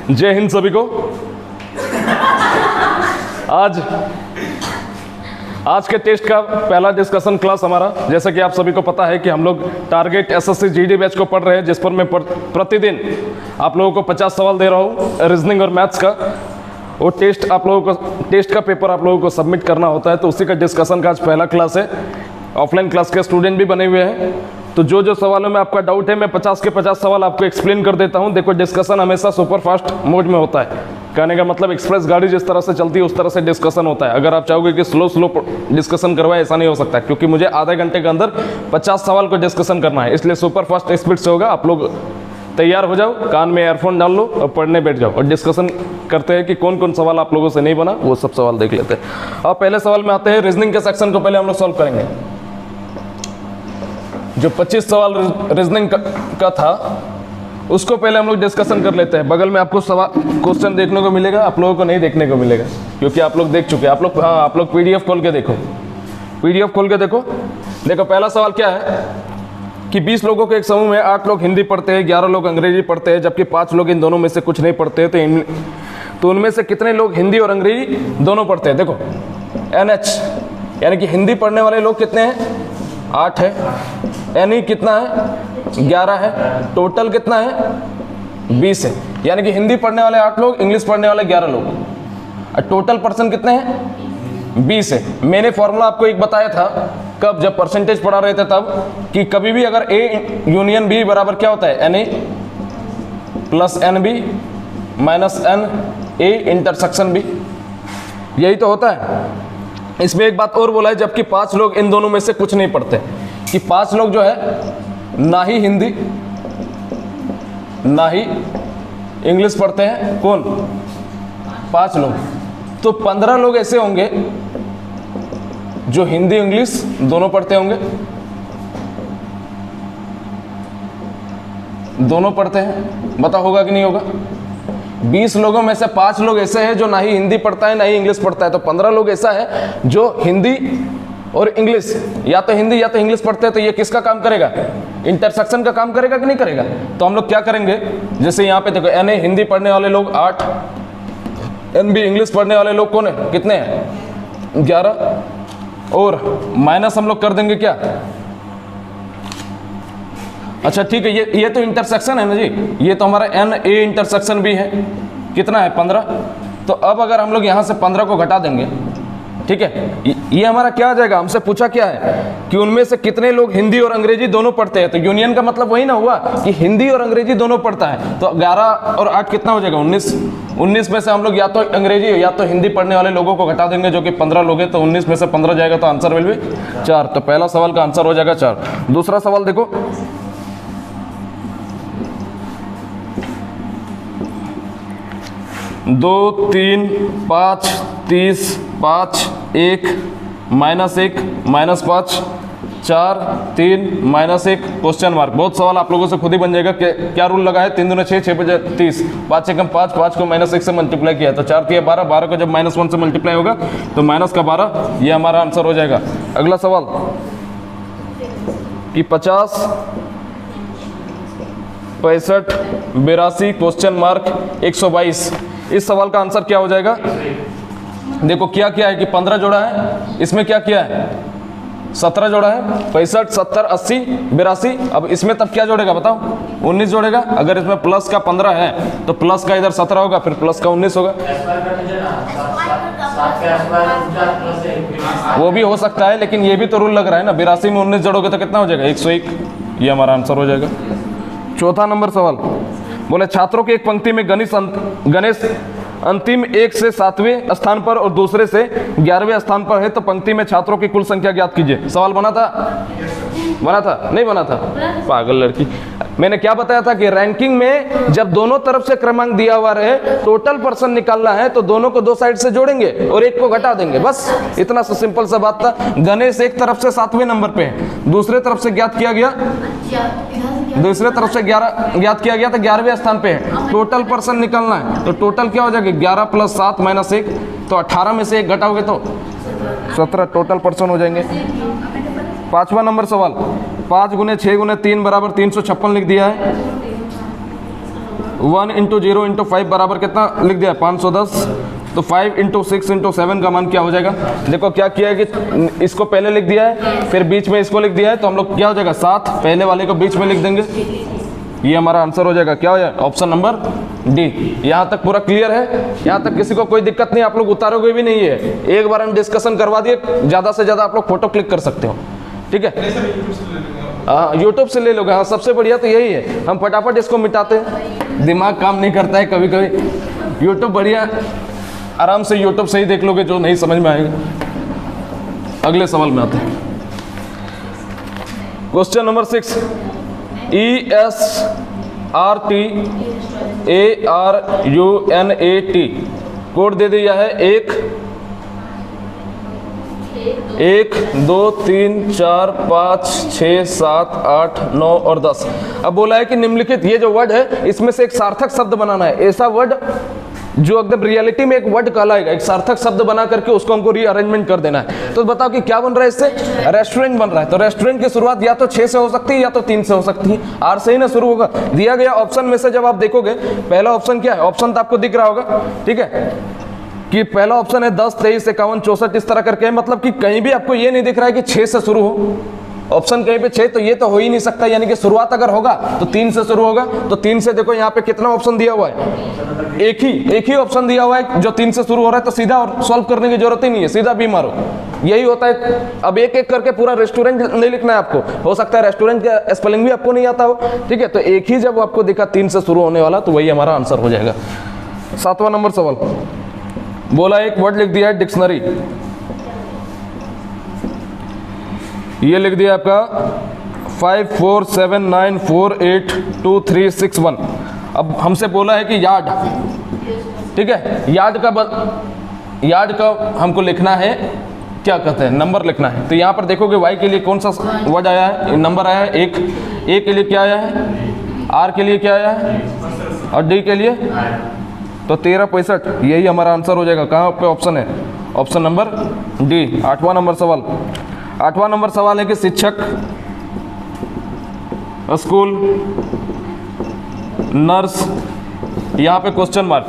जय हिंद सभी को। आज के टेस्ट का पहला डिस्कशन क्लास हमारा, जैसा कि आप सभी को पता है कि हम लोग टारगेट एसएससी जीडी बैच को पढ़ रहे हैं, जिस पर मैं प्रतिदिन आप लोगों को 50 सवाल दे रहा हूँ रीजनिंग और मैथ्स का। वो टेस्ट का पेपर आप लोगों को सबमिट करना होता है, तो उसी का डिस्कशन का आज पहला क्लास है। ऑफलाइन क्लास के स्टूडेंट भी बने हुए हैं, तो जो सवालों में आपका डाउट है मैं 50 के 50 सवाल आपको एक्सप्लेन कर देता हूं। देखो, डिस्कशन हमेशा सुपर फास्ट मोड में होता है। कहने का मतलब एक्सप्रेस गाड़ी जिस तरह से चलती है उस तरह से डिस्कशन होता है। अगर आप चाहोगे कि स्लो डिस्कशन करवाए, ऐसा नहीं हो सकता, क्योंकि मुझे आधे घंटे के अंदर 50 सवाल को डिस्कशन करना है, इसलिए सुपर फास्ट स्पीड से होगा। आप लोग तैयार हो जाओ, कान में एयरफोन डाल लो और पढ़ने बैठ जाओ, और डिस्कशन करते हैं कि कौन कौन सवाल आप लोगों से नहीं बना, वो सब सवाल देख लेते हैं। अब पहले सवाल में आते हैं। रीजनिंग के सेक्शन को पहले हम लोग सॉल्व करेंगे। जो 25 सवाल रीजनिंग का था उसको पहले हम लोग डिस्कशन कर लेते हैं। बगल में आपको क्वेश्चन देखने को मिलेगा, आप लोगों को नहीं देखने को मिलेगा क्योंकि आप लोग देख चुके हैं। आप लोग पीडीएफ खोल के देखो, देखो पहला सवाल क्या है कि 20 लोगों के एक समूह में 8 लोग हिंदी पढ़ते हैं, 11 लोग अंग्रेजी पढ़ते हैं, जबकि 5 लोग इन दोनों में से कुछ नहीं पढ़ते हैं। तो उनमें से कितने लोग हिंदी और अंग्रेजी दोनों पढ़ते हैं? देखो NH यानी कि हिंदी पढ़ने वाले लोग कितने हैं? 8 है। NE कितना है? 11 है। टोटल कितना है? 20 है। यानी कि हिंदी पढ़ने वाले 8 लोग, इंग्लिश पढ़ने वाले 11 लोग, और टोटल पर्सन कितने हैं? 20 है। मैंने फॉर्मूला आपको एक बताया था, कब? जब परसेंटेज पढ़ा रहे थे तब, कि कभी भी अगर A यूनियन B बराबर क्या होता है? NA plus NB minus NA intersection B, यही तो होता है। इसमें एक बात और बोला है, जबकि 5 लोग इन दोनों में से कुछ नहीं पढ़ते, कि 5 लोग जो है ना ही हिंदी ना ही इंग्लिश पढ़ते हैं। कौन? 5 लोग। तो 15 लोग ऐसे होंगे जो हिंदी इंग्लिश दोनों पढ़ते होंगे, दोनों पढ़ते हैं। बताओ होगा कि नहीं होगा? 20 लोगों में से 5 लोग ऐसे हैं जो ना ही हिंदी पढ़ता है ना ही इंग्लिश पढ़ता है, तो 15 लोग ऐसा है जो हिंदी और इंग्लिश, या तो हिंदी या तो इंग्लिश पढ़ते हैं। तो ये किसका काम करेगा? इंटरसेक्शन का काम करेगा कि नहीं करेगा? तो हम लोग क्या करेंगे, जैसे यहाँ पे देखो NA हिंदी पढ़ने वाले लोग 8, NB इंग्लिश पढ़ने वाले लोग कौन है? कितने हैं? 11, और माइनस हम लोग कर देंगे क्या? अच्छा ठीक है, ये तो इंटरसेक्शन है ना जी, ये तो हमारा NA इंटरसेक्शन भी है। कितना है? 15। तो अब अगर हम लोग यहाँ से 15 को घटा देंगे, ठीक है, ये हमारा क्या आ जाएगा? हमसे पूछा क्या है कि उनमें से कितने लोग हिंदी और अंग्रेजी दोनों पढ़ते हैं। तो यूनियन का मतलब वही ना हुआ कि हिंदी और अंग्रेजी दोनों पढ़ता है। तो 11 और 8 कितना हो जाएगा? 19 में से हम लोग या तो अंग्रेजी या तो हिंदी पढ़ने वाले लोगों को घटा देंगे, जो कि 15 लोग हैं। तो 19 में से 15 जाएगा, तो आंसर विल बी 4। तो पहला सवाल का आंसर हो जाएगा 4। दूसरा सवाल देखो, 2, 3, 5, 30, 5, 1, -1, -5, 4, 3, -1, क्वेश्चन मार्क। बहुत सवाल आप लोगों से खुद ही बन जाएगा कि क्या रूल लगा है? 3 दूनी 6, 6 बजे 30, 5 एकम 5, 5 को -1 से मल्टीप्लाई किया तो 4 3 12, 12 को जब -1 से मल्टीप्लाई होगा तो माइनस का 12, ये हमारा आंसर हो जाएगा। अगला सवाल कि 50, 65, 82, क्वेश्चन मार्क 122। इस सवाल का आंसर क्या हो जाएगा? देखो क्या है कि 15 जोड़ा है, इसमें क्या किया है? 17 जोड़ा है। 65, 70, 80, 82। अब इसमें तब क्या जोड़ेगा बताओ? 19 जोड़ेगा। अगर इसमें प्लस का 15 है तो प्लस का इधर 17 होगा, फिर प्लस का 19 होगा। वो भी हो सकता है, लेकिन ये भी तो रूल लग रहा है ना। 82 में 19 जोड़ोगे तो कितना हो जाएगा? 101। ये हमारा आंसर हो जाएगा। चौथा नंबर सवाल बोले, छात्रों की एक पंक्ति में गणेश अंतिम 1 से 7वें स्थान पर और दूसरे से 11वें स्थान पर है, तो पंक्ति में छात्रों की कुल संख्या ज्ञात कीजिए। सवाल बना था? नहीं बना था? पागल लड़की। मैंने क्या बताया था कि रैंकिंग में जब दोनों तरफ से क्रमांक दिया हुआ रहे, टोटल पर्सन निकालना है तो दोनों को 2 साइड से जोड़ेंगे और एक को घटा देंगे, बस इतना सा सिंपल सा बात था। गणेश एक तरफ से 7वें नंबर पे है, दूसरे तरफ से ज्ञात किया गया, दूसरे तरफ से 11 ज्ञात किया गया तो 11वें स्थान पे है। टोटल पर्सन निकालना है तो टोटल क्या हो जाएगा? 11 + 7 - 1, तो 18 में से 1 घटाओगे तो 17 टोटल पर्सन हो जाएंगे। 5वां नंबर सवाल, 5 × 6 × 3 = 356 लिख दिया है। 1 इंटू 0 इंटू 5 बराबर कितना लिख दिया 510। तो 5 इंटू 6 इंटू 7 का मान क्या हो जाएगा? देखो क्या किया है कि इसको पहले लिख दिया है, फिर बीच में इसको लिख दिया है, तो हम लोग क्या हो जाएगा 7, पहले वाले को बीच में लिख देंगे, ये हमारा आंसर हो जाएगा। क्या हो जाएगा? Option number D. यहाँ तक पूरा क्लियर है? यहाँ तक किसी को कोई दिक्कत नहीं? आप लोग उतारोगे भी नहीं है, एक बार हम डिस्कशन करवा दिए, ज़्यादा से ज़्यादा आप लोग फोटो क्लिक कर सकते हो, ठीक है? हाँ, यूट्यूब से ले लोगे। हाँ, सबसे बढ़िया तो यही है, हम फटाफट इसको मिटाते हैं, दिमाग काम नहीं करता है कभी कभी। यूट्यूब बढ़िया, आराम से यूट्यूब से ही देख लोगे, जो नहीं समझ में आएगा। अगले सवाल में आते हैं, क्वेश्चन नंबर 6। ESRTARUNAT कोड दे दिया है 1 2 3 4 5 6 7 8 9 और 10। अब बोला है कि निम्नलिखित ये जो वर्ड है इसमें से एक सार्थक शब्द बनाना है, ऐसा वर्ड जो एकदम रियलिटी में एक वर्ड कहलाएगा, एक सार्थक शब्द बना करके उसको हमको रीअरेंजमेंट कर देना है। तो बताओ कि क्या बन रहा है इससे? रेस्टोरेंट बन रहा है। तो रेस्टोरेंट की शुरुआत या तो 6 से हो सकती है या तो 3 से हो सकती है। आर से ही ना शुरू होगा। दिया गया ऑप्शन में से जब आप देखोगे, पहला ऑप्शन क्या है? ऑप्शन तो आपको दिख रहा होगा, ठीक है, कि पहला ऑप्शन है 10 23 51 64 इस तरह करके, मतलब कि कहीं भी आपको ये नहीं दिख रहा है कि 6 से शुरू हो। ऑप्शन कहीं पे 6, तो ये तो हो ही नहीं सकता, यानी कि शुरुआत अगर होगा तो 3 से शुरू होगा। तो 3 से देखो यहाँ पे कितना ऑप्शन दिया हुआ है? एक ही ऑप्शन दिया हुआ है जो 3 से शुरू हो रहा है। तो सीधा और सॉल्व करने की जरूरत ही नहीं है, सीधा बी मारो, यही होता है। अब एक एक करके पूरा रेस्टोरेंट नहीं लिखना है आपको, हो सकता है रेस्टोरेंट का स्पेलिंग भी आपको नहीं आता हो, ठीक है? तो एक ही जब आपको दिखा 3 से शुरू होने वाला, तो वही हमारा आंसर हो जाएगा। 7वां नंबर सवाल बोला, एक वर्ड लिख दिया है डिक्शनरी, ये लिख दिया आपका 5479482361। अब हमसे बोला है कि यार्ड, ठीक है, यार्ड का हमको लिखना है, क्या कहते हैं, नंबर लिखना है। तो यहाँ पर देखोगे वाई के लिए कौन सा वर्ड आया है? नंबर आया है 1, ए के लिए क्या आया है, आर के लिए क्या आया है, और डी के लिए तो 1365, यही हमारा आंसर हो जाएगा। कहाँ पे ऑप्शन है? Option number D. 8वां नंबर सवाल, 8वां नंबर सवाल है कि शिक्षक, स्कूल, नर्स, यहाँ पे क्वेश्चन मार्क।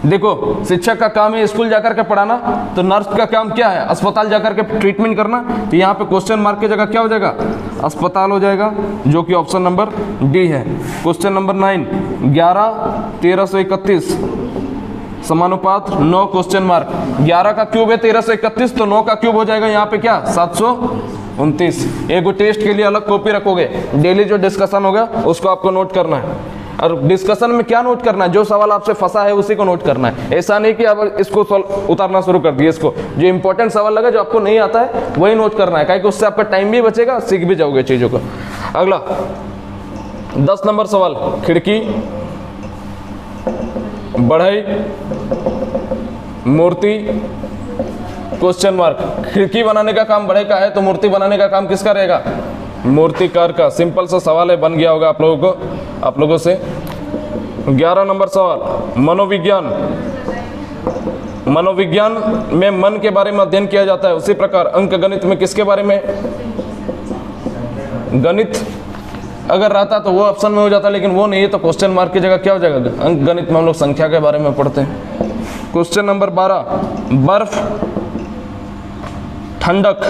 देखो, शिक्षक का काम है स्कूल जाकर के पढ़ाना, तो नर्स का काम क्या है? अस्पताल जाकर के ट्रीटमेंट करना। तो यहाँ पे क्वेश्चन मार्क की जगह क्या हो जाएगा? अस्पताल हो जाएगा, जो कि ऑप्शन नंबर डी है। Question number 9, 11 1331 समानुपात 9 question mark. 11 का क्यूब है 1331, तो 9 का क्यूब हो जाएगा यहाँ पे क्या? 729। एक टेस्ट के लिए अलग कॉपी रखोगे, डेली जो डिस्कशन होगा उसको आपको नोट करना है। और डिस्कशन में क्या नोट करना है? जो सवाल आपसे फंसा है उसी को नोट करना है। ऐसा नहीं कि आप इसको उतारना शुरू कर दिए, इसको जो इंपॉर्टेंट सवाल लगा, जो आपको नहीं आता है वही नोट करना है, क्योंकि उससे आपका टाइम भी बचेगा, सीख भी जाओगे चीज़ों को। अगला 10 नंबर सवाल, खिड़की, बढ़ई, मूर्ति, क्वेश्चन मार्क। खिड़की बनाने का काम बढ़ई का है, तो मूर्ति बनाने का काम किसका रहेगा? मूर्तिकार का। सिंपल सा सवाल है, बन गया होगा आप लोगों से। 11 नंबर सवाल, मनोविज्ञान। मनोविज्ञान में मन के बारे में अध्ययन किया जाता है, उसी प्रकार अंक गणित में किसके बारे में? गणित अगर रहता तो वो ऑप्शन में हो जाता, लेकिन वो नहीं है, तो क्वेश्चन मार्क की जगह क्या हो जाएगा? अंक गणित में हम लोग संख्या के बारे में पढ़ते हैं। क्वेश्चन नंबर 12, बर्फ, ठंडक,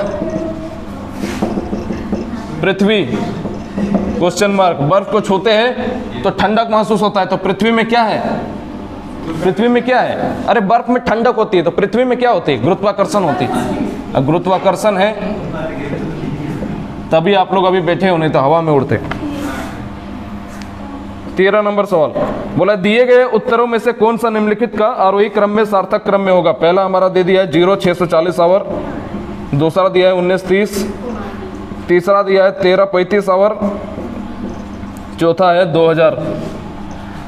पृथ्वी, क्वेश्चन मार्क। बर्फ को छूते हैं तो ठंडक महसूस होता है, तो पृथ्वी में क्या है? पृथ्वी में क्या है? अरे बर्फ में ठंडक होती है, तो पृथ्वी में क्या होती है? गुरुत्वाकर्षण होती है। गुरुत्वाकर्षण है, तभी आप लोग अभी बैठे हो, नहीं तो हवा में उड़ते। 13 नंबर सवाल बोला, दिए गए उत्तरों में से कौन सा निम्नलिखित का आरोही क्रम में सार्थक क्रम में होगा? पहला हमारा दे दिया है 0 640 आवर, दूसरा दिया है 1930, तीसरा दिया है 1335 आवर, चौथा है 2000।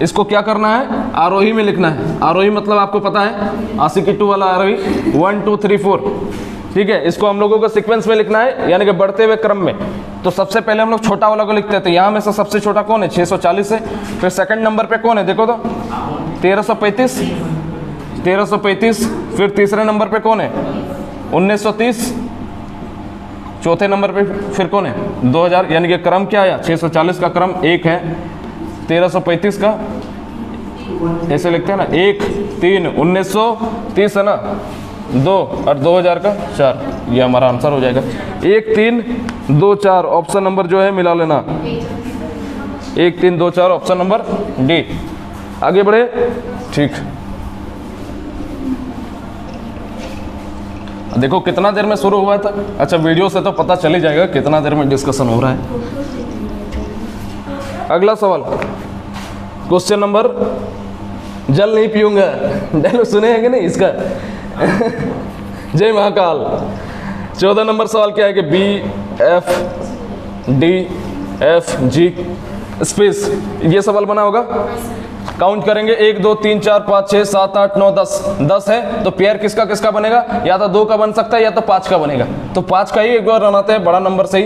इसको क्या करना है? आरोही में लिखना है। आरोही मतलब आपको पता है, आशिकी 2 वाला आरोही 1 2 3 4, ठीक है। इसको हम लोगों को सीक्वेंस में लिखना है, यानी कि बढ़ते हुए क्रम में। तो सबसे पहले हम लोग छोटा वाला को लिखते थे। यहाँ में से सबसे छोटा कौन है? 640 है। फिर सेकंड नंबर पे कौन है? देखो तो 1335। फिर तीसरे नंबर पे कौन है? 1930। चौथे नंबर पे फिर कौन है? 2000। यानी कि क्रम क्या आया? 640 का क्रम 1 है, 1335 का ऐसे लिखते हैं ना, 1-3-1930 है ना, 2 और 2000 का 4, ये हमारा आंसर हो जाएगा। 1-3-2-4 ऑप्शन नंबर जो है मिला लेना, 1-3-2-4 ऑप्शन नंबर डी। आगे बढ़े, ठीक। देखो कितना देर में शुरू हुआ था। अच्छा, वीडियो से तो पता चल ही जाएगा कितना देर में डिस्कशन हो रहा है। अगला सवाल, क्वेश्चन नंबर, जल नहीं पीऊंगा, डायलॉग सुने हैं कि नहीं इसका? जय महाकाल। 14 नंबर सवाल क्या है कि BFDFG स्पेस, ये सवाल बना होगा। काउंट करेंगे 1 2 3 4 5 6 7 8 9 10, 10 है तो पेयर किसका किसका बनेगा? या तो 2 का बन सकता है या तो 5 का बनेगा। तो 5 का ही एक बार बनाते हैं, बड़ा नंबर से ही।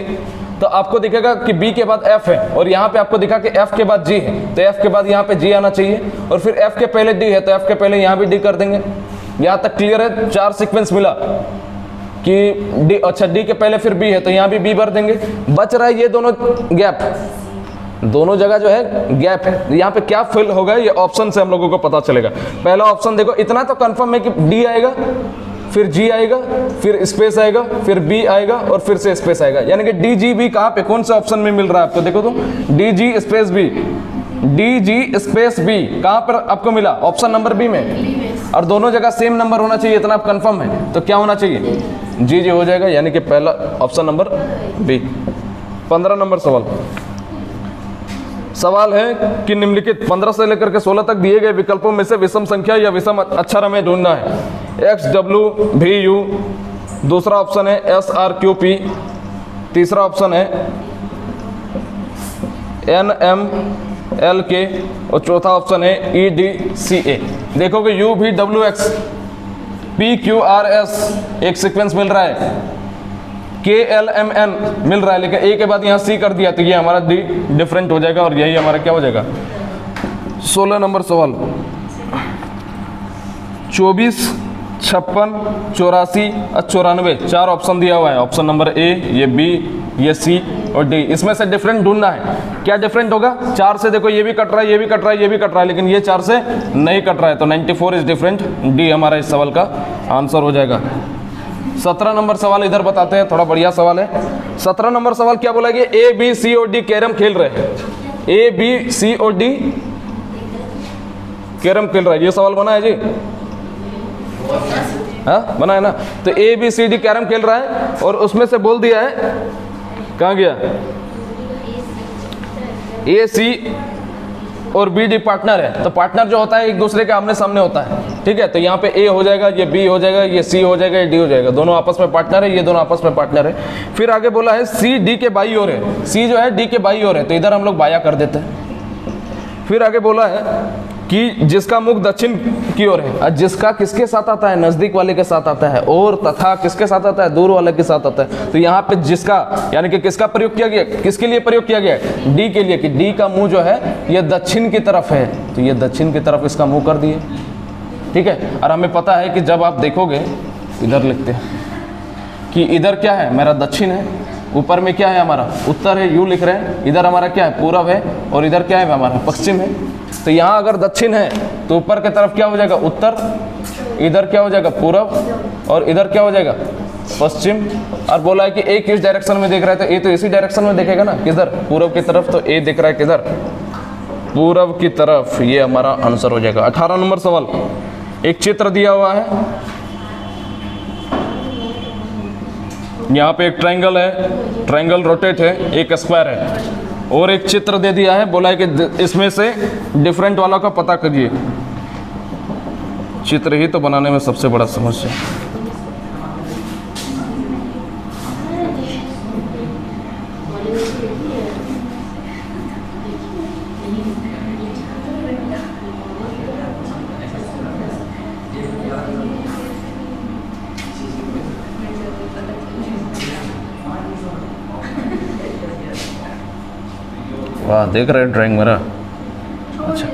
तो आपको दिखेगा कि B के बाद F है और यहाँ पे आपको दिखा कि F के बाद G है, तो F के बाद यहाँ पे G आना चाहिए, और फिर F के पहले D है तो F के पहले यहाँ भी D कर देंगे। यहाँ तक क्लियर है? 4 सीक्वेंस मिला कि D, अच्छा D के पहले फिर B है तो यहाँ भी B भर देंगे। बच रहा है ये दोनों गैप, दोनों जगह जो है गैप है। यहाँ पे क्या फिल होगा ये ऑप्शन से हम लोगों को पता चलेगा। पहला ऑप्शन देखो, इतना तो कंफर्म है कि D आएगा, फिर G आएगा, फिर स्पेस आएगा, फिर B आएगा और फिर से स्पेस आएगा। यानी कि DGB कहाँ पे, कौन से ऑप्शन में मिल रहा है आपको? देखो तो DG space B, DG space B कहाँ पर आपको मिला? ऑप्शन नंबर B में। और दोनों जगह सेम नंबर होना चाहिए, इतना आप कंफर्म है। तो क्या होना चाहिए? GG हो जाएगा, यानी कि पहला ऑप्शन नंबर B। 15 नंबर सवाल है कि निम्नलिखित 15 से लेकर के 16 तक दिए गए विकल्पों में से विषम संख्या या विषम अक्षर हमें ढूंढना है। XWVU, दूसरा ऑप्शन है SRQP, तीसरा ऑप्शन है NMLK और चौथा ऑप्शन है EDCA। देखोगे UVWX, PQRS एक सीक्वेंस मिल रहा है, KLMN मिल रहा है, लेकिन A के बाद यहाँ C कर दिया तो ये हमारा D डिफरेंट हो जाएगा और यही हमारा क्या हो जाएगा? 16 नंबर सवाल, 24, 56, 84 और 94 4 ऑप्शन दिया हुआ है। ऑप्शन नंबर A, ये B, ये C और D। इसमें से डिफरेंट ढूंढना है। क्या डिफरेंट होगा? 4 से देखो ये भी कट रहा है, ये भी कट रहा है, ये भी कट रहा है, लेकिन ये 4 से नहीं कट रहा है, तो 94 इज डिफरेंट। D हमारा इस सवाल का आंसर हो जाएगा। 17 नंबर सवाल इधर बताते हैं, थोड़ा बढ़िया सवाल है। 17 नंबर सवाल क्या बोला कि A, B, C और D कैरम खेल रहे हैं। A, B, C और D कैरम खेल रहा है, ये सवाल बना है जी? हाँ बना है ना? तो A, B, C, D carrom खेल रहा है और उसमें से बोल दिया है, कहाँ गया? A, C और B, D पार्टनर है। तो पार्टनर जो होता है एक दूसरे के आमने सामने होता है, ठीक है? तो यहाँ पे A हो जाएगा, ये B हो जाएगा, ये C हो जाएगा, ये D हो जाएगा। दोनों आपस में पार्टनर है, ये दोनों आपस में पार्टनर है। फिर आगे बोला है C D के बाई ओर है, C जो है D के बाई ओर है, तो इधर हम लोग बाया कर देते हैं। फिर आगे बोला है कि जिसका मुख दक्षिण की ओर है, और जिसका किसके साथ आता है? नजदीक वाले के साथ आता है, और तथा किसके साथ आता है? दूर वाले के साथ आता है। तो यहाँ पे जिसका यानी कि किसका प्रयोग किया गया, किसके लिए प्रयोग किया गया? डी के लिए, कि डी का मुंह जो है ये दक्षिण की तरफ है, तो ये दक्षिण की तरफ इसका मुंह कर दिए, ठीक है? और हमें पता है कि जब आप देखोगे, इधर लिखते हैं कि इधर क्या है? मेरा दक्षिण है, ऊपर में क्या है? हमारा उत्तर है, यू लिख रहे हैं। इधर हमारा क्या है? पूरब है, और इधर क्या है? हमारा पश्चिम है। तो यहाँ अगर दक्षिण है तो ऊपर की तरफ क्या हो जाएगा? उत्तर, इधर क्या हो जाएगा? पूरब, और इधर क्या हो जाएगा? पश्चिम। और बोला है कि ए किस डायरेक्शन में देख रहा है, तो ए तो इसी डायरेक्शन में देखेगा ना, किधर? पूरब की तरफ। तो ए दिख रहा है किधर? पूरब की तरफ। ये हमारा आंसर हो जाएगा। 18 नंबर सवाल, एक चित्र दिया हुआ है, यहाँ पे एक ट्रायंगल है, ट्रायंगल रोटेट है, एक स्क्वायर है, और एक चित्र दे दिया है। बोला है कि इसमें से डिफरेंट वाला का पता करिए। चित्र ही तो बनाने में सबसे बड़ा समस्या। वाह, देख रहे हैं ड्राइंग मेरा? अच्छा,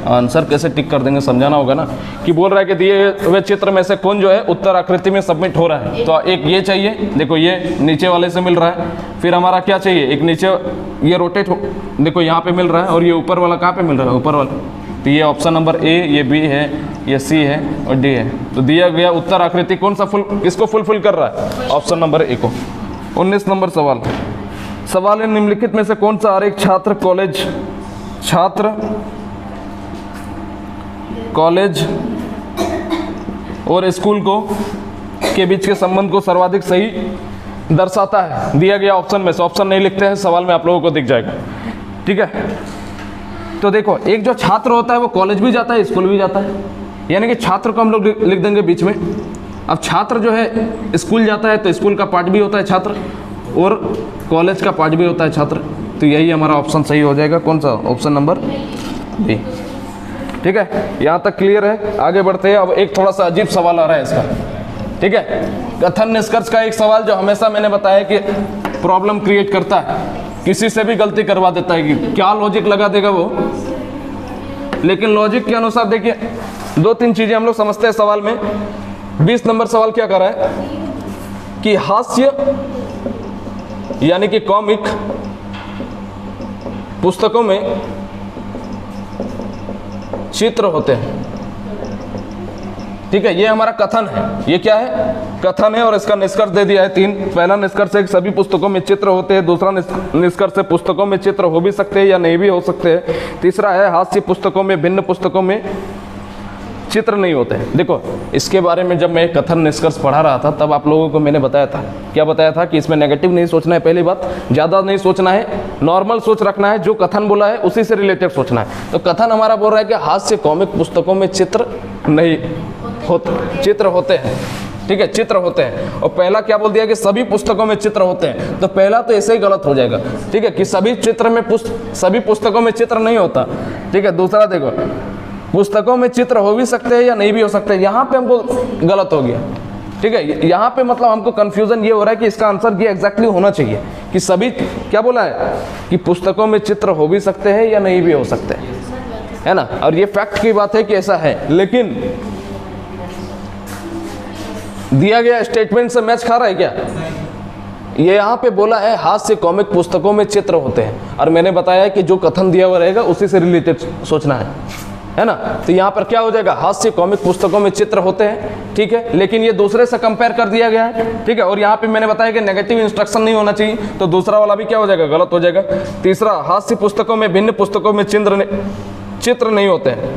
आंसर कैसे टिक कर देंगे, समझाना होगा ना। कि बोल रहा है कि दिए हुए चित्र में से कौन जो है उत्तर आकृति में सबमिट हो रहा है। तो एक ये चाहिए, देखो ये नीचे वाले से मिल रहा है। फिर हमारा क्या चाहिए, एक नीचे ये रोटेट हो, देखो यहाँ पे मिल रहा है, और ये ऊपर वाला कहाँ पे मिल रहा है, ऊपर वाला। तो ये ऑप्शन नंबर ए, ये बी है, ये सी है और डी है। तो दिया गया उत्तर आकृति कौन सा किसको फुलफिल कर रहा है, ऑप्शन नंबर ए को। 19 नंबर सवाल है, निम्नलिखित में से कौन सा आरेख छात्र कॉलेज और स्कूल के बीच के संबंध को सर्वाधिक सही दर्शाता है। दिया गया ऑप्शन में से, ऑप्शन नहीं लिखते हैं सवाल में, आप लोगों को दिख जाएगा, ठीक है। तो देखो, एक जो छात्र होता है वो कॉलेज भी जाता है, स्कूल भी जाता है, यानी कि छात्र को हम लोग लिख देंगे बीच में। अब छात्र जो है स्कूल जाता है तो स्कूल का पार्ट भी होता है छात्र, और कॉलेज का पार्ट भी होता है छात्र। तो यही हमारा ऑप्शन सही हो जाएगा, कौन सा, ऑप्शन नंबर बी, ठीक है। यहाँ तक क्लियर है, आगे बढ़ते हैं। अब एक थोड़ा सा अजीब सवाल आ रहा है इसका, ठीक है। कथन निष्कर्ष का एक सवाल जो हमेशा मैंने बताया कि प्रॉब्लम क्रिएट करता है, किसी से भी गलती करवा देता है कि क्या लॉजिक लगा देगा वो। लेकिन लॉजिक के अनुसार देखिए, 2-3 चीजें हम लोग समझते हैं सवाल में। 20 नंबर सवाल क्या कर रहा है कि हास्य यानी कि कॉमिक पुस्तकों में चित्र होते हैं, ठीक है। ये हमारा कथन है, ये क्या है, कथन है। और इसका निष्कर्ष दे दिया है 3। पहला निष्कर्ष है कि सभी पुस्तकों में चित्र होते हैं। दूसरा निष्कर्ष है पुस्तकों में चित्र हो भी सकते हैं या नहीं भी हो सकते हैं। तीसरा है हास्य पुस्तकों में, भिन्न पुस्तकों में चित्र नहीं होते हैं। देखो, इसके बारे में जब मैं कथन निष्कर्ष पढ़ा रहा था तब आप लोगों को मैंने बताया था, क्या बताया था, कि इसमें नेगेटिव नहीं सोचना है, पहली बात, ज़्यादा नहीं सोचना है, नॉर्मल सोच रखना है, जो कथन बोला है उसी से रिलेटेड सोचना है। तो कथन हमारा बोल रहा है कि हास्य कॉमिक पुस्तकों में चित्र नहीं होते, चित्र होते हैं, ठीक है, चित्र होते हैं। और पहला क्या बोल दिया कि सभी पुस्तकों में चित्र होते हैं, तो पहला तो ऐसे ही गलत हो जाएगा, ठीक है, कि सभी पुस्तकों में चित्र नहीं होता, ठीक है। दूसरा देखो, पुस्तकों में चित्र हो भी सकते हैं या नहीं भी हो सकते हैं, यहाँ पे हमको गलत हो गया, ठीक है। यहाँ पे मतलब हमको कंफ्यूजन ये हो रहा है कि इसका आंसर ये एग्जैक्टली होना चाहिए कि सभी, क्या बोला है कि पुस्तकों में चित्र हो भी सकते हैं या नहीं भी हो सकते हैं, है ना। और ये फैक्ट की बात है कि ऐसा है, लेकिन दिया गया स्टेटमेंट से मैच खा रहा है क्या। ये यहाँ पे बोला है हास्य कॉमिक पुस्तकों में चित्र होते हैं, और मैंने बताया है कि जो कथन दिया हुआ रहेगा उसी से रिलेटेड सोचना है ना। तो यहाँ पर क्या हो जाएगा, हास्य कॉमिक पुस्तकों में चित्र होते हैं, ठीक है, लेकिन ये दूसरे से कंपेयर कर दिया गया है, ठीक है। और यहाँ पे मैंने बताया कि नेगेटिव इंस्ट्रक्शन नहीं होना चाहिए, तो दूसरा वाला भी क्या हो जाएगा, गलत हो जाएगा। तीसरा, हास्य पुस्तकों में, भिन्न पुस्तकों में चित्र नहीं होते हैं।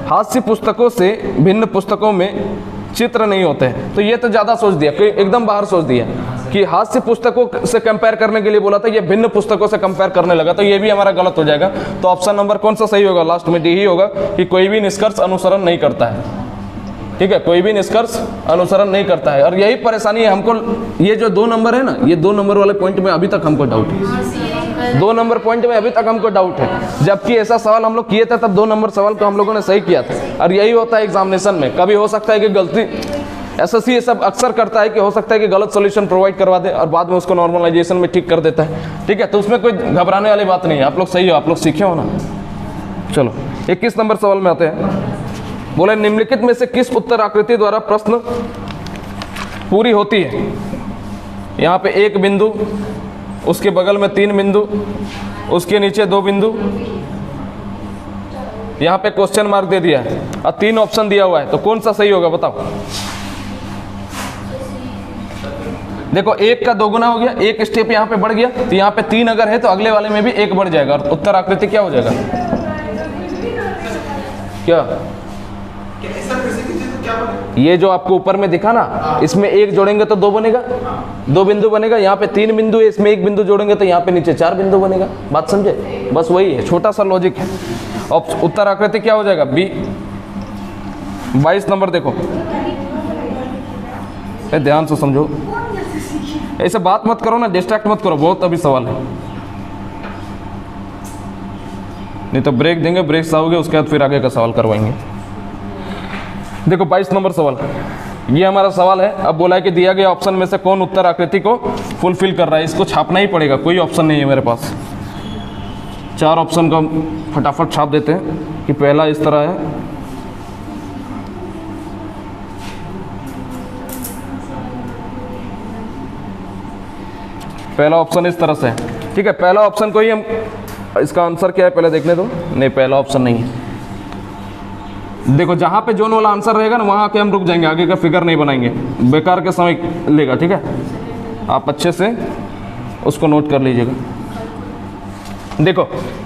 हास्य पुस्तकों से भिन्न पुस्तकों में चित्र नहीं होते हैं, तो ये तो ज़्यादा सोच दिया, एकदम बाहर सोच दिया कि हास्य पुस्तकों से कंपेयर करने के लिए बोला था, ये भिन्न पुस्तकों से कंपेयर करने लगा, तो ये भी हमारा गलत हो जाएगा। तो ऑप्शन नंबर कौन सा सही होगा, लास्ट में डी ही होगा, कि कोई भी निष्कर्ष अनुसरण नहीं करता है, ठीक है, कोई भी निष्कर्ष अनुसरण नहीं करता है। और यही परेशानी है हमको, ये जो 2 नंबर है ना, ये 2 नंबर वाले पॉइंट में अभी तक हमको डाउट है, 2 नंबर पॉइंट में अभी तक हमको डाउट है, जबकि ऐसा सवाल हम लोग किए थे तब 2 नंबर सवाल को हम लोगों ने सही किया था। और यही होता है एग्जामिनेशन में, कभी हो सकता है कि गलती, एसएससी ये सब अक्सर करता है कि हो सकता है कि गलत सॉल्यूशन प्रोवाइड करवा दे और बाद में उसको नॉर्मलाइजेशन में ठीक कर देता है, ठीक है। तो उसमें कोई घबराने वाली बात नहीं है, आप लोग सही हो, आप लोग सीखे हो ना। चलो 21 नंबर सवाल में आते हैं। बोले निम्नलिखित में से किस उत्तर आकृति द्वारा प्रश्न पूरी होती है। यहाँ पे 1 बिंदु, उसके बगल में 3 बिंदु, उसके नीचे 2 बिंदु, यहाँ पे क्वेश्चन मार्क दे दिया है और 3 ऑप्शन दिया हुआ है, तो कौन सा सही होगा बताओ। देखो 1 का 2 गुना हो गया, 1 स्टेप यहाँ पे बढ़ गया, तो यहाँ पे 3 अगर है तो अगले वाले में भी 1 बढ़ जाएगा और उत्तर आकृति क्या हो जाएगा, क्या ये जो आपको ऊपर में दिखा ना, इसमें 1 जोड़ेंगे तो 2 बनेगा, 2 बिंदु बनेगा, यहाँ पे 3 बिंदु है, इसमें 1 बिंदु जोड़ेंगे तो यहाँ पे नीचे 4 बिंदु बनेगा। बात समझे, बस वही है, छोटा सा लॉजिक है। और उत्तर आकृति क्या हो जाएगा, बी। 22 नंबर देखो, ध्यान से समझो, ऐसे बात मत करो ना, डिस्ट्रैक्ट मत करो, बहुत अभी सवाल है, नहीं तो ब्रेक देंगे, ब्रेक से आओगे उसके बाद फिर आगे का सवाल करवाएंगे। देखो 22 नंबर सवाल, ये हमारा सवाल है। अब बोला है कि दिया गया ऑप्शन में से कौन उत्तर आकृति को फुलफिल कर रहा है, इसको छापना ही पड़ेगा, कोई ऑप्शन नहीं है मेरे पास। 4 ऑप्शन का फटाफट छाप देते हैं कि पहला इस तरह है, पहला ऑप्शन इस तरह से है, ठीक है। पहला ऑप्शन को ही हम, इसका आंसर क्या है पहले देखने दो। नहीं, पहला ऑप्शन नहीं है। देखो जहाँ पे जोन वाला आंसर रहेगा ना वहाँ आके हम रुक जाएंगे, आगे का फिगर नहीं बनाएंगे, बेकार के समय लेगा, ठीक है। आप अच्छे से उसको नोट कर लीजिएगा। देखो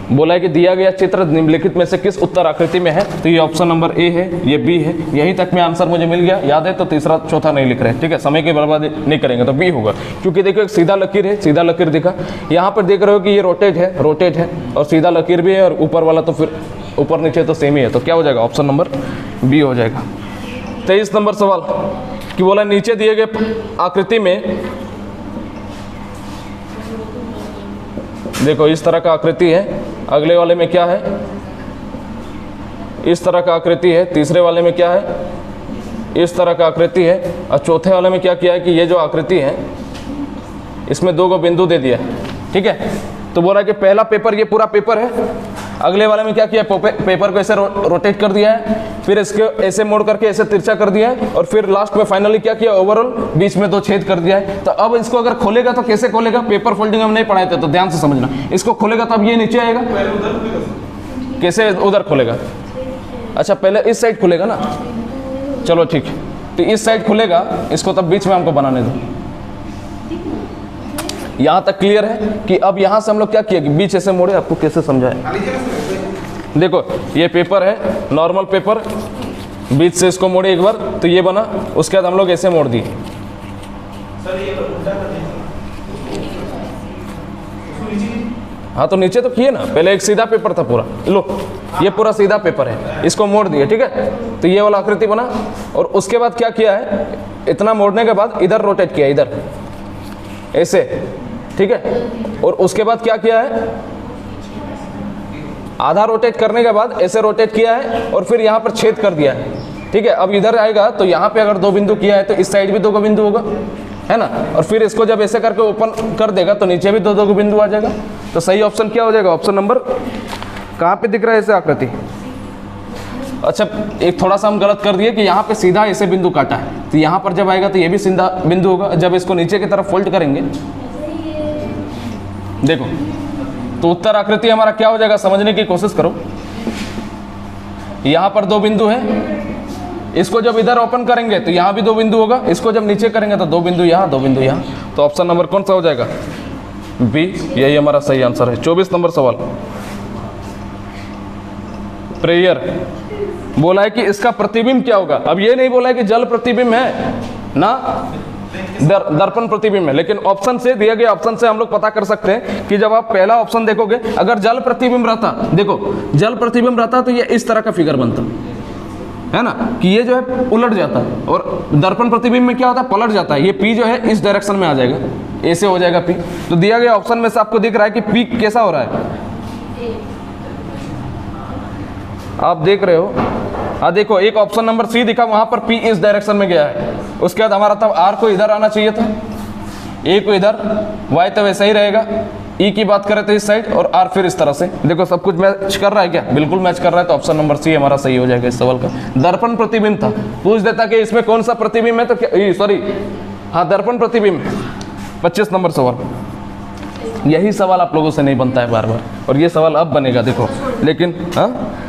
बोला है कि दिया गया चित्र निम्नलिखित में से किस उत्तर आकृति में है, तो ये ऑप्शन नंबर ए है, ये बी है। यहीं तक में आंसर मुझे मिल गया, याद है, तो तीसरा चौथा नहीं लिख रहे, ठीक है। समय की बर्बादी नहीं करेंगे तो बी होगा, क्योंकि देखो एक सीधा लकीर है, सीधा लकीर दिखा, यहाँ पर देख रहे हो कि ये रोटेट है और सीधा लकीर भी है, और ऊपर वाला तो फिर ऊपर नीचे तो सेम ही है, तो क्या हो जाएगा, ऑप्शन नंबर बी हो जाएगा। 23 नंबर सवाल कि बोला नीचे दिए गए आकृति में, देखो इस तरह का आकृति है, अगले वाले में क्या है, इस तरह का आकृति है, तीसरे वाले में क्या है, इस तरह का आकृति है, और चौथे वाले में क्या किया है कि ये जो आकृति है इसमें 2 बिंदु दे दिया, ठीक है। तो बोला कि पहला पेपर, ये पूरा पेपर है, अगले वाले में क्या किया, पेपर को ऐसे रोटेट कर दिया है, फिर इसके ऐसे मोड़ करके ऐसे तिरछा कर दिया है, और फिर लास्ट में फाइनली क्या किया, ओवरऑल बीच में 2 छेद कर दिया है। तो अब इसको अगर खोलेगा तो कैसे खोलेगा, पेपर फोल्डिंग हम नहीं पढ़ाए थे तो ध्यान से समझना, इसको खोलेगा तो अब ये नीचे आएगा, कैसे उधर खोलेगा, अच्छा पहले इस साइड खुलेगा ना, चलो ठीक है, तो इस साइड खुलेगा, इसको तब बीच में हमको बनाने दो। यहाँ तक क्लियर है कि अब यहाँ से हम लोग क्या किया कि बीच ऐसे मोड़े, आपको कैसे समझाए। देखो ये पेपर है, नॉर्मल पेपर, बीच से इसको मोड़े एक बार तो ये बना, उसके बाद हम लोग ऐसे मोड़ दिए। हाँ तो नीचे तो किए ना, पहले एक सीधा पेपर था पूरा, लो ये पूरा सीधा पेपर है, इसको मोड़ दिए, ठीक है, तो ये वाला आकृति बना। और उसके बाद क्या किया है, इतना मोड़ने के बाद इधर रोटेट किया, इधर ऐसे, ठीक है। और उसके बाद क्या किया है, आधा रोटेट करने के बाद ऐसे रोटेट किया है, और फिर यहाँ पर छेद कर दिया है, ठीक है। अब इधर आएगा तो यहाँ पे अगर 2 बिंदु किया है तो इस साइड भी 2 बिंदु होगा, है ना, और फिर इसको जब ऐसे करके ओपन कर देगा तो नीचे भी 2 बिंदु आ जाएगा। तो सही ऑप्शन क्या हो जाएगा, ऑप्शन नंबर, कहाँ पे दिख रहा है ऐसे आकृति, अच्छा एक थोड़ा सा हम गलत कर दिए कि यहाँ पे सीधा ऐसे बिंदु काटा है, तो यहाँ पर जब आएगा तो ये भी सीधा बिंदु होगा। जब इसको नीचे की तरफ फोल्ड करेंगे, देखो तो उत्तर आकृति हमारा क्या हो जाएगा, समझने की कोशिश करो। यहाँ पर 2 बिंदु है, इसको जब इधर ओपन करेंगे तो यहाँ भी 2 बिंदु होगा, इसको जब नीचे करेंगे तो 2 बिंदु यहाँ, 2 बिंदु यहाँ, तो ऑप्शन नंबर कौन सा हो जाएगा, बी, यही हमारा सही आंसर है। 24 नंबर सवाल, प्रेयर, बोला है कि इसका प्रतिबिंब क्या होगा। अब ये नहीं बोला है कि जल प्रतिबिंब है ना दर्पण प्रतिबिंब है, लेकिन ऑप्शन से, दिया गया ऑप्शन से हम लोग पता कर सकते हैं कि जब आप पहला ऑप्शन देखोगे, अगर जल प्रतिबिंब रहता, देखो जल प्रतिबिंब रहता तो ये इस तरह का फिगर बनता है ना, कि ये जो है उलट जाता है, और दर्पण प्रतिबिंब में क्या होता है, पलट जाता है। ये पी जो है इस डायरेक्शन में आ जाएगा, ऐसे हो जाएगा पी। तो दिया गया ऑप्शन में से आपको दिख रहा है कि पी कैसा हो रहा है, आप देख रहे हो, हाँ देखो एक ऑप्शन नंबर सी दिखा, वहां पर पी इस डायरेक्शन में गया है, उसके बाद हमारा तब आर को इधर आना चाहिए था, ए को इधर, वाई तो वैसा ही रहेगा, ई की बात करें तो इस साइड, और आर फिर इस तरह से। देखो सब कुछ मैच कर रहा है क्या, बिल्कुल मैच कर रहा है, तो ऑप्शन नंबर सी हमारा सही हो जाएगा इस सवाल का। दर्पण प्रतिबिंब था, पूछ देता कि इसमें कौन सा प्रतिबिंब है, तो क्या, सॉरी हाँ दर्पण प्रतिबिंब। 25 नंबर सवाल, यही सवाल आप लोगों से नहीं बनता है बार बार, और ये सवाल अब बनेगा देखो, लेकिन हाँ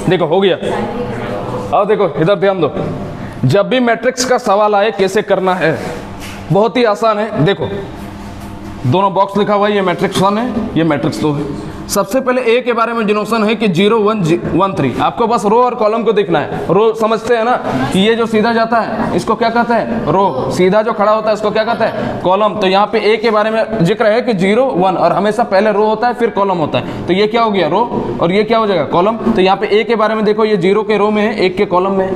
देखो हो गया। अब देखो इधर ध्यान दो, जब भी मैट्रिक्स का सवाल आए कैसे करना है, बहुत ही आसान है। देखो दोनों बॉक्स लिखा हुआ है, ये मैट्रिक्स 1 है, ये मैट्रिक्स 2 है। सबसे पहले ए के बारे में जो नोशन है कि 0 1 1 3, आपको बस रो और कॉलम को देखना है। रो समझते हैं ना कि ये जो सीधा जाता है इसको क्या कहते हैं, रो। सीधा जो खड़ा होता है इसको क्या कहते हैं, कॉलम। तो यहाँ पे ए के बारे में जिक्र है कि 0 1, और हमेशा पहले रो होता है फिर कॉलम होता है, तो ये क्या हो गया रो, और ये क्या हो जाएगा कॉलम। तो यहाँ पे ए के बारे में देखो, ये 0 के रो में है, 1 के कॉलम में है,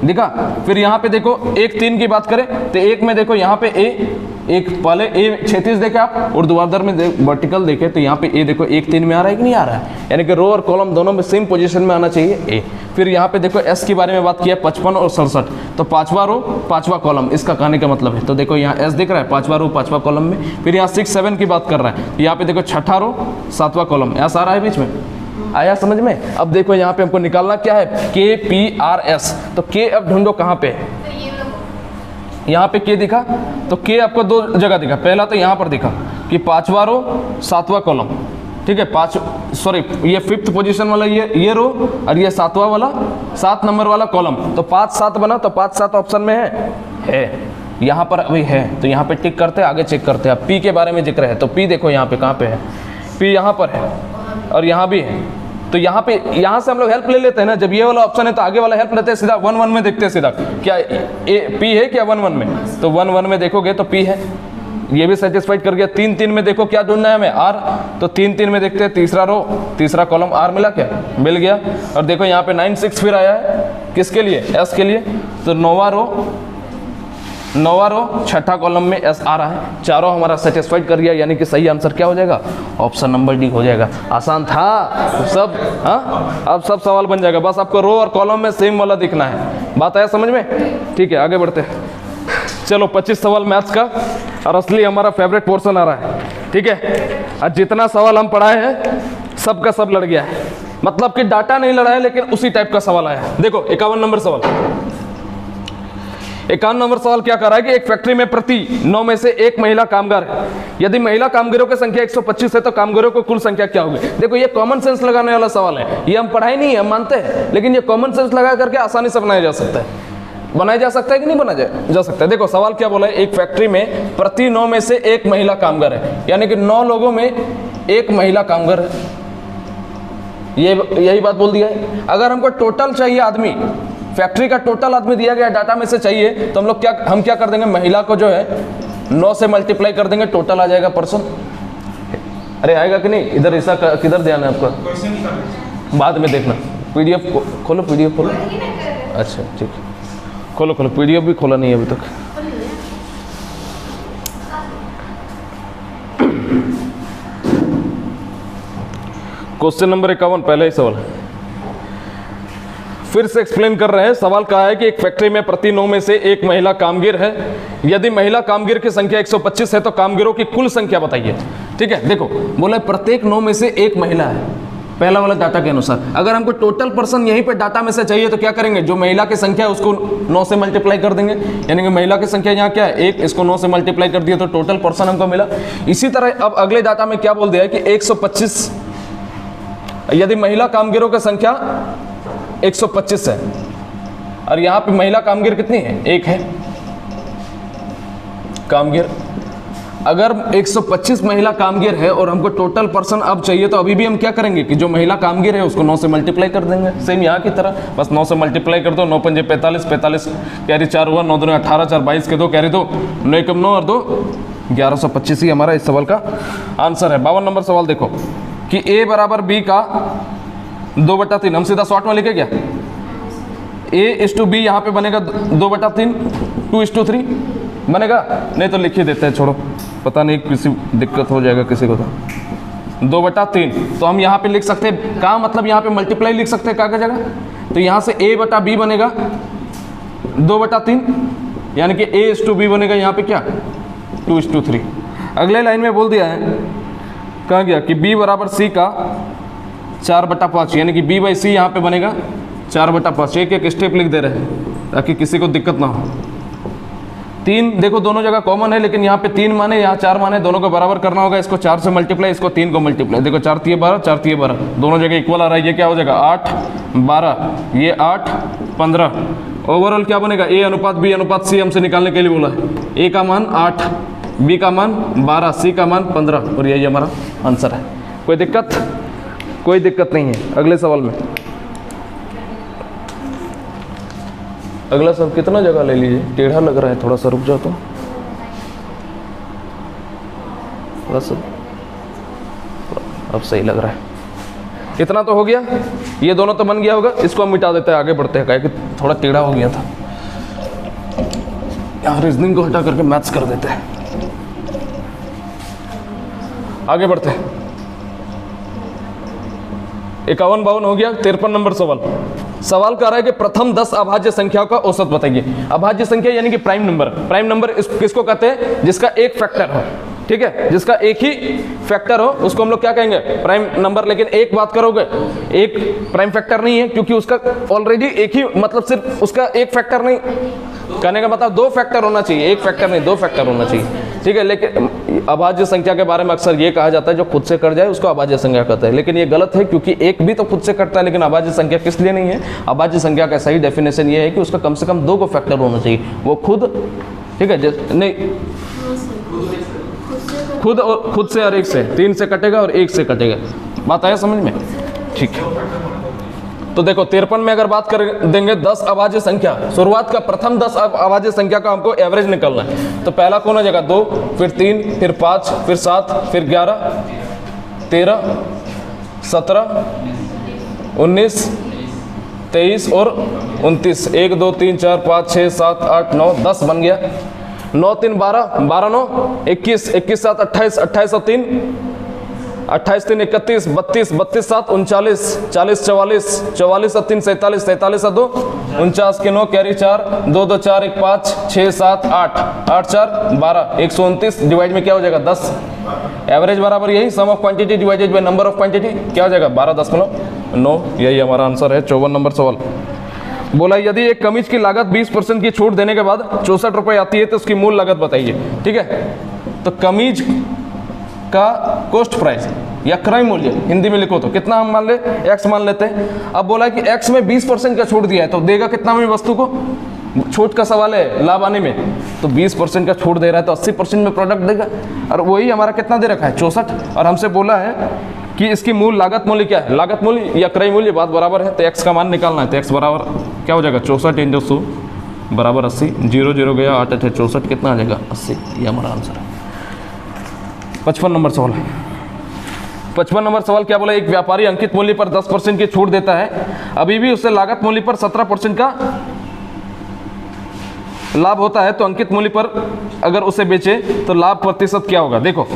दिखा। फिर यहाँ पे देखो 1 3 की बात करें तो 1 में देखो यहाँ पे एक पहले ए क्षैतिज देखे आप, ऊर्ध्वाधर में वर्टिकल देखे तो यहाँ पे ए देखो 1 3 में आ रहा है कि नहीं आ रहा है, यानी कि रो और कॉलम दोनों में सेम पोजीशन में आना चाहिए ए। फिर यहाँ पे देखो एस के बारे में बात किया 55 और 67, तो 5वां रो 5वां कॉलम, इसका कहने का मतलब है। तो देखो यहाँ एस दिख रहा है 5वां रो 5वां कॉलम में। फिर यहाँ 6 7 की बात कर रहा है, यहाँ पे देखो 6ठा रो 7वां कॉलम, एस आ रहा है बीच में, आया समझ में। अब देखो यहाँ पे हमको निकालना क्या है, के पी आर एस। तो के अब ढूंढो कहाँ पे है, यहाँ पे के दिखा तो के आपको 2 जगह दिखा। पहला तो यहाँ पर दिखा कि 5वां रो 7वां कॉलम, ठीक है, 5 सॉरी ये 5th पोजीशन वाला ये रो और ये 7वां वाला 7 नंबर वाला कॉलम। तो 5 7 बना, तो 5 7 ऑप्शन में है यहाँ पर अभी है, तो यहाँ पे टिक करते हैं, आगे चेक करते हैं। पी के बारे में जिक्र है तो पी देखो यहाँ पे कहाँ पे है, पी यहाँ पर है और यहाँ भी है। तो यहाँ पे यहाँ से हम लोग हेल्प ले लेते हैं ना, जब ये वाला ऑप्शन है तो आगे वाला हेल्प लेते हैं, सीधा 1 1 में देखते हैं सीधा क्या ए पी है क्या 1 1 में, तो 1 1 में देखोगे तो पी है, ये भी सेटिस्फाइड कर गया। 3 3 में देखो क्या ढूंढना है हमें, आर, तो 3 3 में देखते हैं, तीसरा रो तीसरा कॉलम आर मिला क्या, मिल गया। और देखो यहाँ पे 9 6 फिर आया है किसके लिए, एस के लिए, तो 9वां रो 6ठा कॉलम में एस आ रहा है, चारों हमारा सेटिस्फाइड कर गया, यानी कि सही आंसर क्या हो जाएगा, ऑप्शन नंबर डी हो जाएगा। आसान था सब, हाँ अब सब सवाल बन जाएगा, बस आपको रो और कॉलम में सेम वाला दिखना है। बात आया समझ में, ठीक है आगे बढ़ते हैं। चलो 25 सवाल मैथ्स का, और असली हमारा फेवरेट पोर्शन आ रहा है, ठीक है। आज जितना सवाल हम पढ़ाए हैं सब का सब लड़ गया है, मतलब कि डाटा नहीं लड़ा है लेकिन उसी टाइप का सवाल आया है। देखो 51 नंबर सवाल, 51 नंबर सवाल क्या कर रहा है कि एक फैक्ट्री में प्रति 9 में से 1 महिला कामगार है, यदि महिला कामगारों की संख्या 125 है तो कामगारों की कुल संख्या क्या होगी। देखो ये कॉमन सेंस लगाने वाला सवाल है, ये हम पढ़ाई नहीं है हम मानते हैं, लेकिन ये कॉमन सेंस लगा करके आसानी से बनाया जा सकता है। बनाया जा सकता है कि नहीं बनाया जा सकता है। देखो सवाल क्या बोला है, एक फैक्ट्री में प्रति 9 में से 1 महिला कामगार है, यानी कि 9 लोगों में 1 महिला कामगार है, ये यही बात बोल दिया है। अगर हमको टोटल चाहिए आदमी, फैक्ट्री का टोटल आदमी दिया गया डाटा में से चाहिए, तो हम क्या कर देंगे, महिला को जो है 9 से मल्टीप्लाई कर देंगे, टोटल आ जाएगा पर्सन। अरे आएगा कि नहीं, इधर ऐसा किधर ध्यान है आपका, बाद में देखना। पीडीएफ खोलो, पीडीएफ खोलो, अच्छा ठीक है खोलो पीडीएफ भी खोला नहीं है अभी तक। क्वेश्चन नंबर 51 पहले ही सवाल फिर से एक्सप्लेन कर रहे हैं। सवाल कहा है कि एक फैक्ट्री में प्रति 9 में से 1 महिला कामगार है, यदि महिला कामगार की संख्या 125 है तो कामगारों की कुल संख्या बताइए। ठीक है, देखो बोला प्रत्येक 9 में से 1 महिला है, पहला वाला डाटा के अनुसार। अगर हमको टोटल पर्सन यहीं पे डाटा में से चाहिए तो क्या करेंगे, जो महिला की संख्या है उसको 9 से मल्टीप्लाई कर देंगे, यानी कि महिला की संख्या यहाँ क्या है 1, इसको 9 से मल्टीप्लाई कर दिया तो टोटल पर्सन हमको मिला। इसी तरह अब अगले डाटा में क्या बोल दिया है कि 125, यदि महिला कामगारों की संख्या 125 है और यहाँ पे महिला कामगार कितनी है, 1 है कामगार। अगर 125 महिला कामगार है और हमको टोटल पर्सन अब चाहिए तो अभी भी हम क्या करेंगे कि जो महिला कामगार है उसको 9 से मल्टीप्लाई कर देंगे, सेम यहाँ की तरह, बस 9 से मल्टीप्लाई कर दो। 9 पंजे 45, 45 कैरी 4 हुआ, 9 दूनी 18, 4 22 के 2 कैरी 2, 9 एकम 9 और 2 1125 ही हमारा इस सवाल का आंसर है। 52 नंबर सवाल देखो कि ए बराबर बी का 2/3, हम सीधा शॉर्ट में लिखे क्या, A/B यहाँ पे बनेगा 2/3, 2/3 बनेगा, नहीं तो लिख ही देते हैं, छोड़ो पता नहीं किसी दिक्कत हो जाएगा किसी को, तो 2/3 तो हम यहाँ पे लिख सकते हैं का मतलब यहाँ पे मल्टीप्लाई लिख सकते हैं का जगह, तो यहाँ से A/B बनेगा 2/3, यानी कि A/B बनेगा यहाँ पे क्या 2/3। अगले लाइन में बोल दिया है, कहा गया कि B बराबर C का 4/5, यानी कि B/C यहाँ पे बनेगा 4/5। एक एक स्टेप लिख दे रहे हैं ताकि किसी को दिक्कत ना हो। 3 देखो दोनों जगह कॉमन है, लेकिन यहाँ पे 3 माने यहाँ 4 माने, दोनों को बराबर करना होगा। इसको 4 से मल्टीप्लाई, इसको 3 को मल्टीप्लाई, देखो 4 3 12, 4 3 12, दोनों जगह इक्वल आ रहा है। ये क्या हो जाएगा 8 12, ये 8 15। ओवरऑल क्या बनेगा A/B/C हमसे निकालने के लिए बोला है। A का मान 8, B का मान 12, C का मान 15, और यही हमारा आंसर है। कोई दिक्कत नहीं है। अगले सवाल में, अगला सब कितना जगह ले लीजिए, टेढ़ा लग रहा है, थोड़ा सा रुक जाओ तो, थोड़ा सा अब सही लग रहा है। इतना तो हो गया, ये दोनों तो बन गया होगा, इसको हम मिटा देते हैं, आगे बढ़ते हैं, कि थोड़ा टेढ़ा हो गया था, यहाँ रीजनिंग को हटा करके मैथ्स कर देते हैं। आगे बढ़ते हैं, 51-52 हो गया। 53 नंबर सवाल। सवाल कह रहा है कि प्रथम 10 अभाज्य संख्याओं का औसत बताइए। अभाज्य संख्या यानी कि प्राइम नंबर। प्राइम नंबर किसको कहते हैं? जिसका एक फैक्टर हो, ठीक है, जिसका एक ही फैक्टर हो उसको हम लोग क्या कहेंगे? Prime number. लेकिन एक बात करोगे, एक प्राइम फैक्टर नहीं है, क्योंकि उसका ऑलरेडी एक ही, मतलब सिर्फ उसका एक फैक्टर नहीं, कहने का मतलब दो फैक्टर होना चाहिए, एक फैक्टर नहीं, दो फैक्टर होना चाहिए, ठीक है। लेकिन अभाज्य संख्या के बारे में अक्सर ये कहा जाता है जो खुद से कट जाए उसको अभाज्य संख्या कहते हैं, लेकिन ये गलत है, क्योंकि एक भी तो खुद से कटता है, लेकिन अभाज्य संख्या किस लिए नहीं है? अभाज्य संख्या का सही डेफिनेशन ये है कि उसका कम से कम दो को फैक्टर होना चाहिए, वो खुद, ठीक है, नहीं खुद और खुद से और एक से, 3 से कटेगा और 1 से कटेगा। बात आया समझ में? ठीक है। तो देखो 53 में अगर बात कर देंगे 10 अभाज्य संख्या, शुरुआत का प्रथम 10 अभाज्य संख्या का हमको एवरेज निकालना है। तो पहला कौन हो जाएगा? 2, फिर 3, फिर 5, फिर 7, फिर 11, 13, 17, 19, 23 और 29। 1, 2, 3, 4, 5, 6, 7, 8, 9, 10 बन गया। 9, 3, 12, 12, 9, 21, 21, 7, 28, 28 और 3, 28, 3, 31, 32, 32, 7, 39, 40, 44, 44 और 3, 47, 47 और 2, 49 के 9 कैरी 4, 2, 2, 4, 1, 5, 6, 7, 8, 8, 4, 12, 129 डिवाइड में क्या हो जाएगा? 10। एवरेज बराबर यही, sum of quantity divided by number of quantity, क्या हो जाएगा? 12.9। यही हमारा आंसर है। 54 नंबर सवाल। बोला यदि एक कमीज की लागत 20% की छूट देने के बाद 64 रुपये आती है तो उसकी मूल लागत बताइए, ठीक है। तो कमीज का कॉस्ट प्राइस या क्रय मूल्य हिंदी में लिखो तो कितना हम मान ले? एक्स मान लेते हैं। अब बोला कि एक्स में 20% का छूट दिया है तो देगा कितना में वस्तु को? छूट का सवाल है लाभ आने में, तो 20% का छूट दे रहा है तो 80% में प्रोडक्ट देगा, और वही हमारा कितना दे रखा है? 64। और हमसे बोला है कि इसकी मूल लागत मूल्य क्या है? लागत मूल्य या क्रय मूल्य, बात बराबर है, तो एक्स का मान निकालना है। तो एक्स बराबर क्या हो जाएगा? 64 × 100 बराबर 80। 0 0 गया, 8 8 64, कितना आ जाएगा? 80। ये हमारा आंसर है। 55 नंबर सवाल। 55 नंबर सवाल क्या बोला? एक व्यापारी अंकित मूल्य पर 10% की छूट देता है, अभी भी उससे लागत मूल्य पर 17% का लाभ होता है, तो अंकित मूल्य पर अगर उसे बेचे तो लाभ प्रतिशत क्या होगा? देखो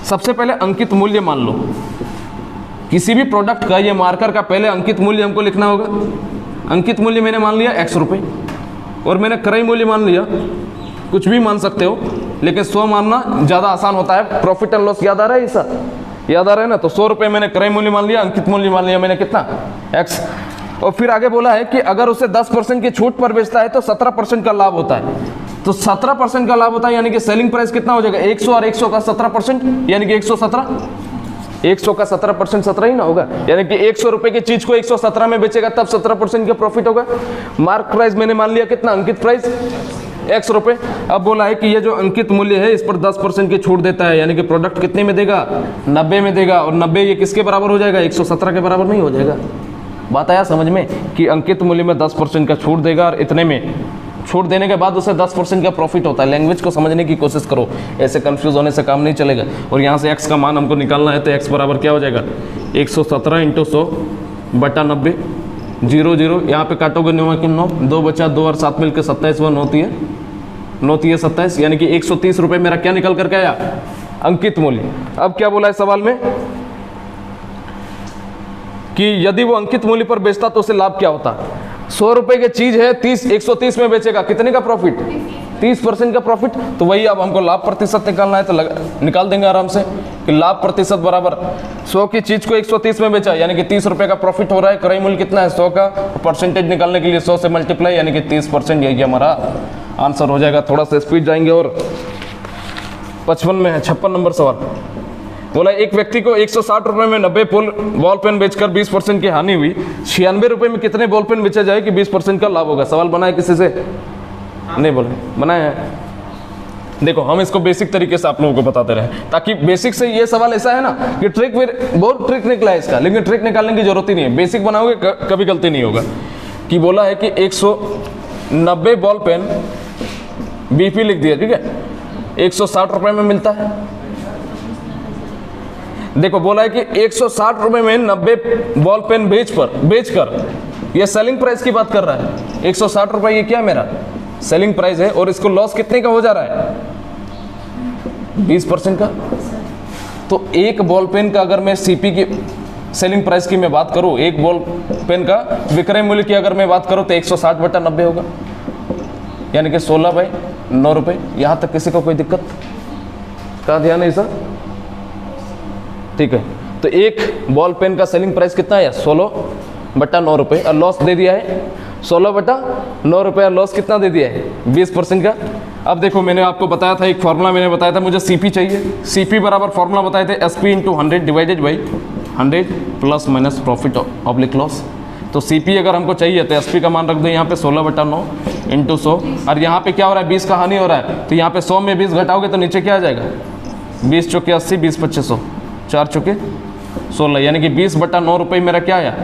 सबसे पहले अंकित मूल्य मान लो, किसी भी प्रोडक्ट का ये मार्कर का पहले अंकित मूल्य हमको लिखना होगा। अंकित मूल्य मैंने मान लिया 100 रुपये, और मैंने क्रय मूल्य मान लिया, कुछ भी मान सकते हो, लेकिन 100 मानना ज़्यादा आसान होता है। प्रॉफिट एंड लॉस याद आ रहा है? ऐसा याद आ रहा है ना? तो 100 रुपये मैंने क्रय मूल्य मान लिया, अंकित मूल्य मान लिया मैंने कितना? एक्स। और फिर आगे बोला है कि अगर उसे 10% की छूट पर बेचता है तो 17% का लाभ होता है। तो 17% का लाभ होता है, यानी कि सेलिंग प्राइस कितना हो जाएगा? 100 और 100 का 17%, यानी कि 117। 100 का 17% 17 ही ना होगा, यानी कि 100 रुपये की चीज को 117 में बेचेगा तब 17% का प्रॉफिट होगा। मार्क प्राइस मैंने मान लिया कितना? अंकित प्राइस 100 रुपये। अब बोला है कि ये जो अंकित मूल्य है इस पर 10% की छूट देता है, यानी कि प्रोडक्ट कितने में देगा? 90 में देगा। और 90 ये किसके बराबर हो जाएगा? 117 के बराबर नहीं हो जाएगा। बात आया समझ में? कि अंकित मूल्य में 10% का छूट देगा, और इतने में छूट देने के बाद उसे 10% का प्रॉफिट होता है। लैंग्वेज को समझने की कोशिश करो, ऐसे कंफ्यूज होने से काम नहीं चलेगा। और यहाँ से x का मान हमको निकालना है, तो x बराबर क्या हो जाएगा? 117 × 100 बटा 90। 0 0 यहाँ पे काटोगे 9 कि 9, 2 बचा 2 और 7 मिलकर 27, वो 9 3 27, यानी कि 130 रुपये मेरा क्या निकल करके आया? अंकित मूल्य। अब क्या बोला है सवाल में कि यदि वो अंकित मूल्य पर बेचता तो उसे लाभ क्या होता? 100 रुपए की चीज है, 130 में बेचेगा, कितने का प्रॉफिट? 30% का प्रॉफिट। तो वही अब हमको लाभ प्रतिशत निकालना है, तो निकाल देंगे आराम से कि लाभ प्रतिशत बराबर 100 की चीज को 130 में बेचा, यानी कि 30 रुपए का प्रॉफिट हो रहा है। क्रय मूल्य कितना है? 100 का। परसेंटेज निकालने के लिए 100 से मल्टीप्लाई, यानी कि 30%, यही हमारा आंसर हो जाएगा। थोड़ा सा स्पीड जाएंगे। और 55 में है 56 नंबर सवाल। बोला एक व्यक्ति को 160 रुपये में 90 बॉल पेन बेचकर 20% की हानि हुई, 96 रुपये में कितने बॉल पेन बेचा जाए कि 20% का लाभ होगा? सवाल बना है किसी से? नहीं बोले, बनाया है। देखो हम इसको बेसिक तरीके से आप लोगों को बताते रहे, ताकि बेसिक से ये सवाल ऐसा है ना कि ट्रिक, बहुत ट्रिक निकला है इसका, लेकिन ट्रिक निकालने की जरूरत ही नहीं है। बेसिक बनाओगे कभी गलती नहीं होगा। कि बोला है कि 190 बॉल पेन BP लिख दिया, ठीक है, 160 रुपये में मिलता है। देखो बोला है कि 160 रुपए में 90 बॉल पेन बेचकर ये सेलिंग प्राइस की बात कर रहा है। 160 रुपए ये क्या मेरा सेलिंग प्राइस है, और इसको लॉस कितने का हो जा रहा है? 20% का। तो एक बॉल पेन का अगर मैं सीपी की सेलिंग प्राइस की मैं बात करूं, एक बॉल पेन का विक्रय मूल्य की अगर मैं बात करूं तो 160/90 होगा, यानी कि 16/9 रुपये। यहां तक किसी को कोई दिक्कत का ध्यान है सर? ठीक है, तो एक बॉल पेन का सेलिंग प्राइस कितना है? 16/9 रुपये, और लॉस दे दिया है 16/9 रुपये, और लॉस कितना दे दिया है? 20% का। अब देखो मैंने आपको बताया था, एक फॉर्मूला मैंने बताया था, मुझे सीपी चाहिए। सीपी बराबर फॉर्मूला बताए थे SP × 100 divided by 100 plus minus profit oblique loss. तो सीपी अगर हमको चाहिए तो SP का मान रख दो यहाँ पे 16/9 × 100, और यहाँ पे क्या हो रहा है? 20 का हानि हो रहा है, तो यहाँ पे 100 में 20 घटाओगे तो नीचे क्या आ जाएगा? 20 चौके 80, 20 पच्चे 100, 4 चौके 16, यानी कि 20/9 रुपये मेरा क्या आया?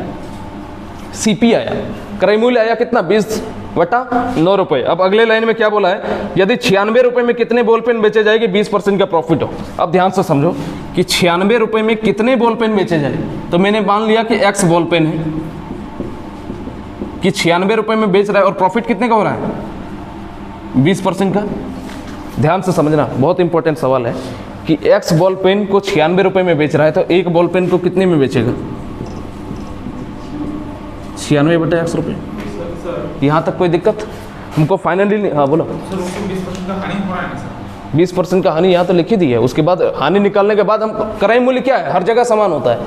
सीपी आया। क्रय मूल्य आया कितना? 20/9 रुपये। अब अगले लाइन में क्या बोला है? यदि 96 रुपये में कितने बॉल पेन बेचे जाएंगे 20% का प्रॉफिट हो। अब ध्यान से समझो कि 96 रुपये में कितने बॉल पेन बेचे जाए, तो मैंने मान लिया कि X बॉल पेन है, कि 96 रुपये में बेच रहा है, और प्रॉफिट कितने का हो रहा है? 20% का। ध्यान से समझना, बहुत इंपॉर्टेंट सवाल है कि X बॉल पेन को 96 रुपये में बेच रहा है, तो एक बॉल पेन को कितने में बेचेगा? 96/X रुपये। यहाँ तक कोई दिक्कत हमको फाइनली नहीं? हाँ बोलो। 20% का हानि यहाँ तो लिखी दी है, उसके बाद हानि निकालने के बाद हम क्रय मूल्य क्या है? हर जगह समान होता है,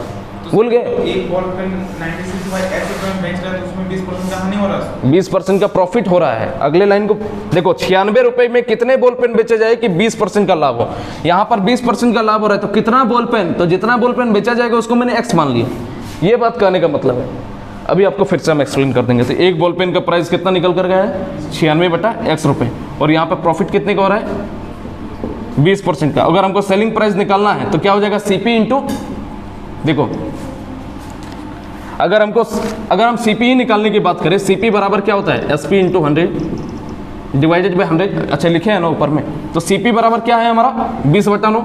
भूल गए? एक बॉल पेन 96/X रुपये में बेच रहा है तो उसमें 20% का हानि हो रहा है, 20% का प्रॉफिट हो रहा है। अगले लाइन को देखो, 96 रुपये में कितने बॉल पेन बेचे जाए कि 20% का लाभ हो। यहाँ पर 20% का लाभ हो रहा है, तो कितना बॉल पेन? तो जितना बॉल पेन बेचा जाएगा उसको मैंने X मान लिया। ये बात कहने का मतलब है। अभी आपको फिर से हम एक्सप्लेन कर देंगे। तो एक बॉल पेन का प्राइस कितना निकल कर गया है? 96/X रुपये, और यहाँ पर प्रॉफिट कितने का हो रहा है? 20% का। अगर हमको सेलिंग प्राइस निकालना है तो क्या हो जाएगा? CP इंटू, देखो अगर हम CP ही निकालने की बात करें, CP बराबर क्या होता है? SP × 100 divided by 100। अच्छा लिखे हैं ना ऊपर में, तो CP बराबर क्या है हमारा? 20/9।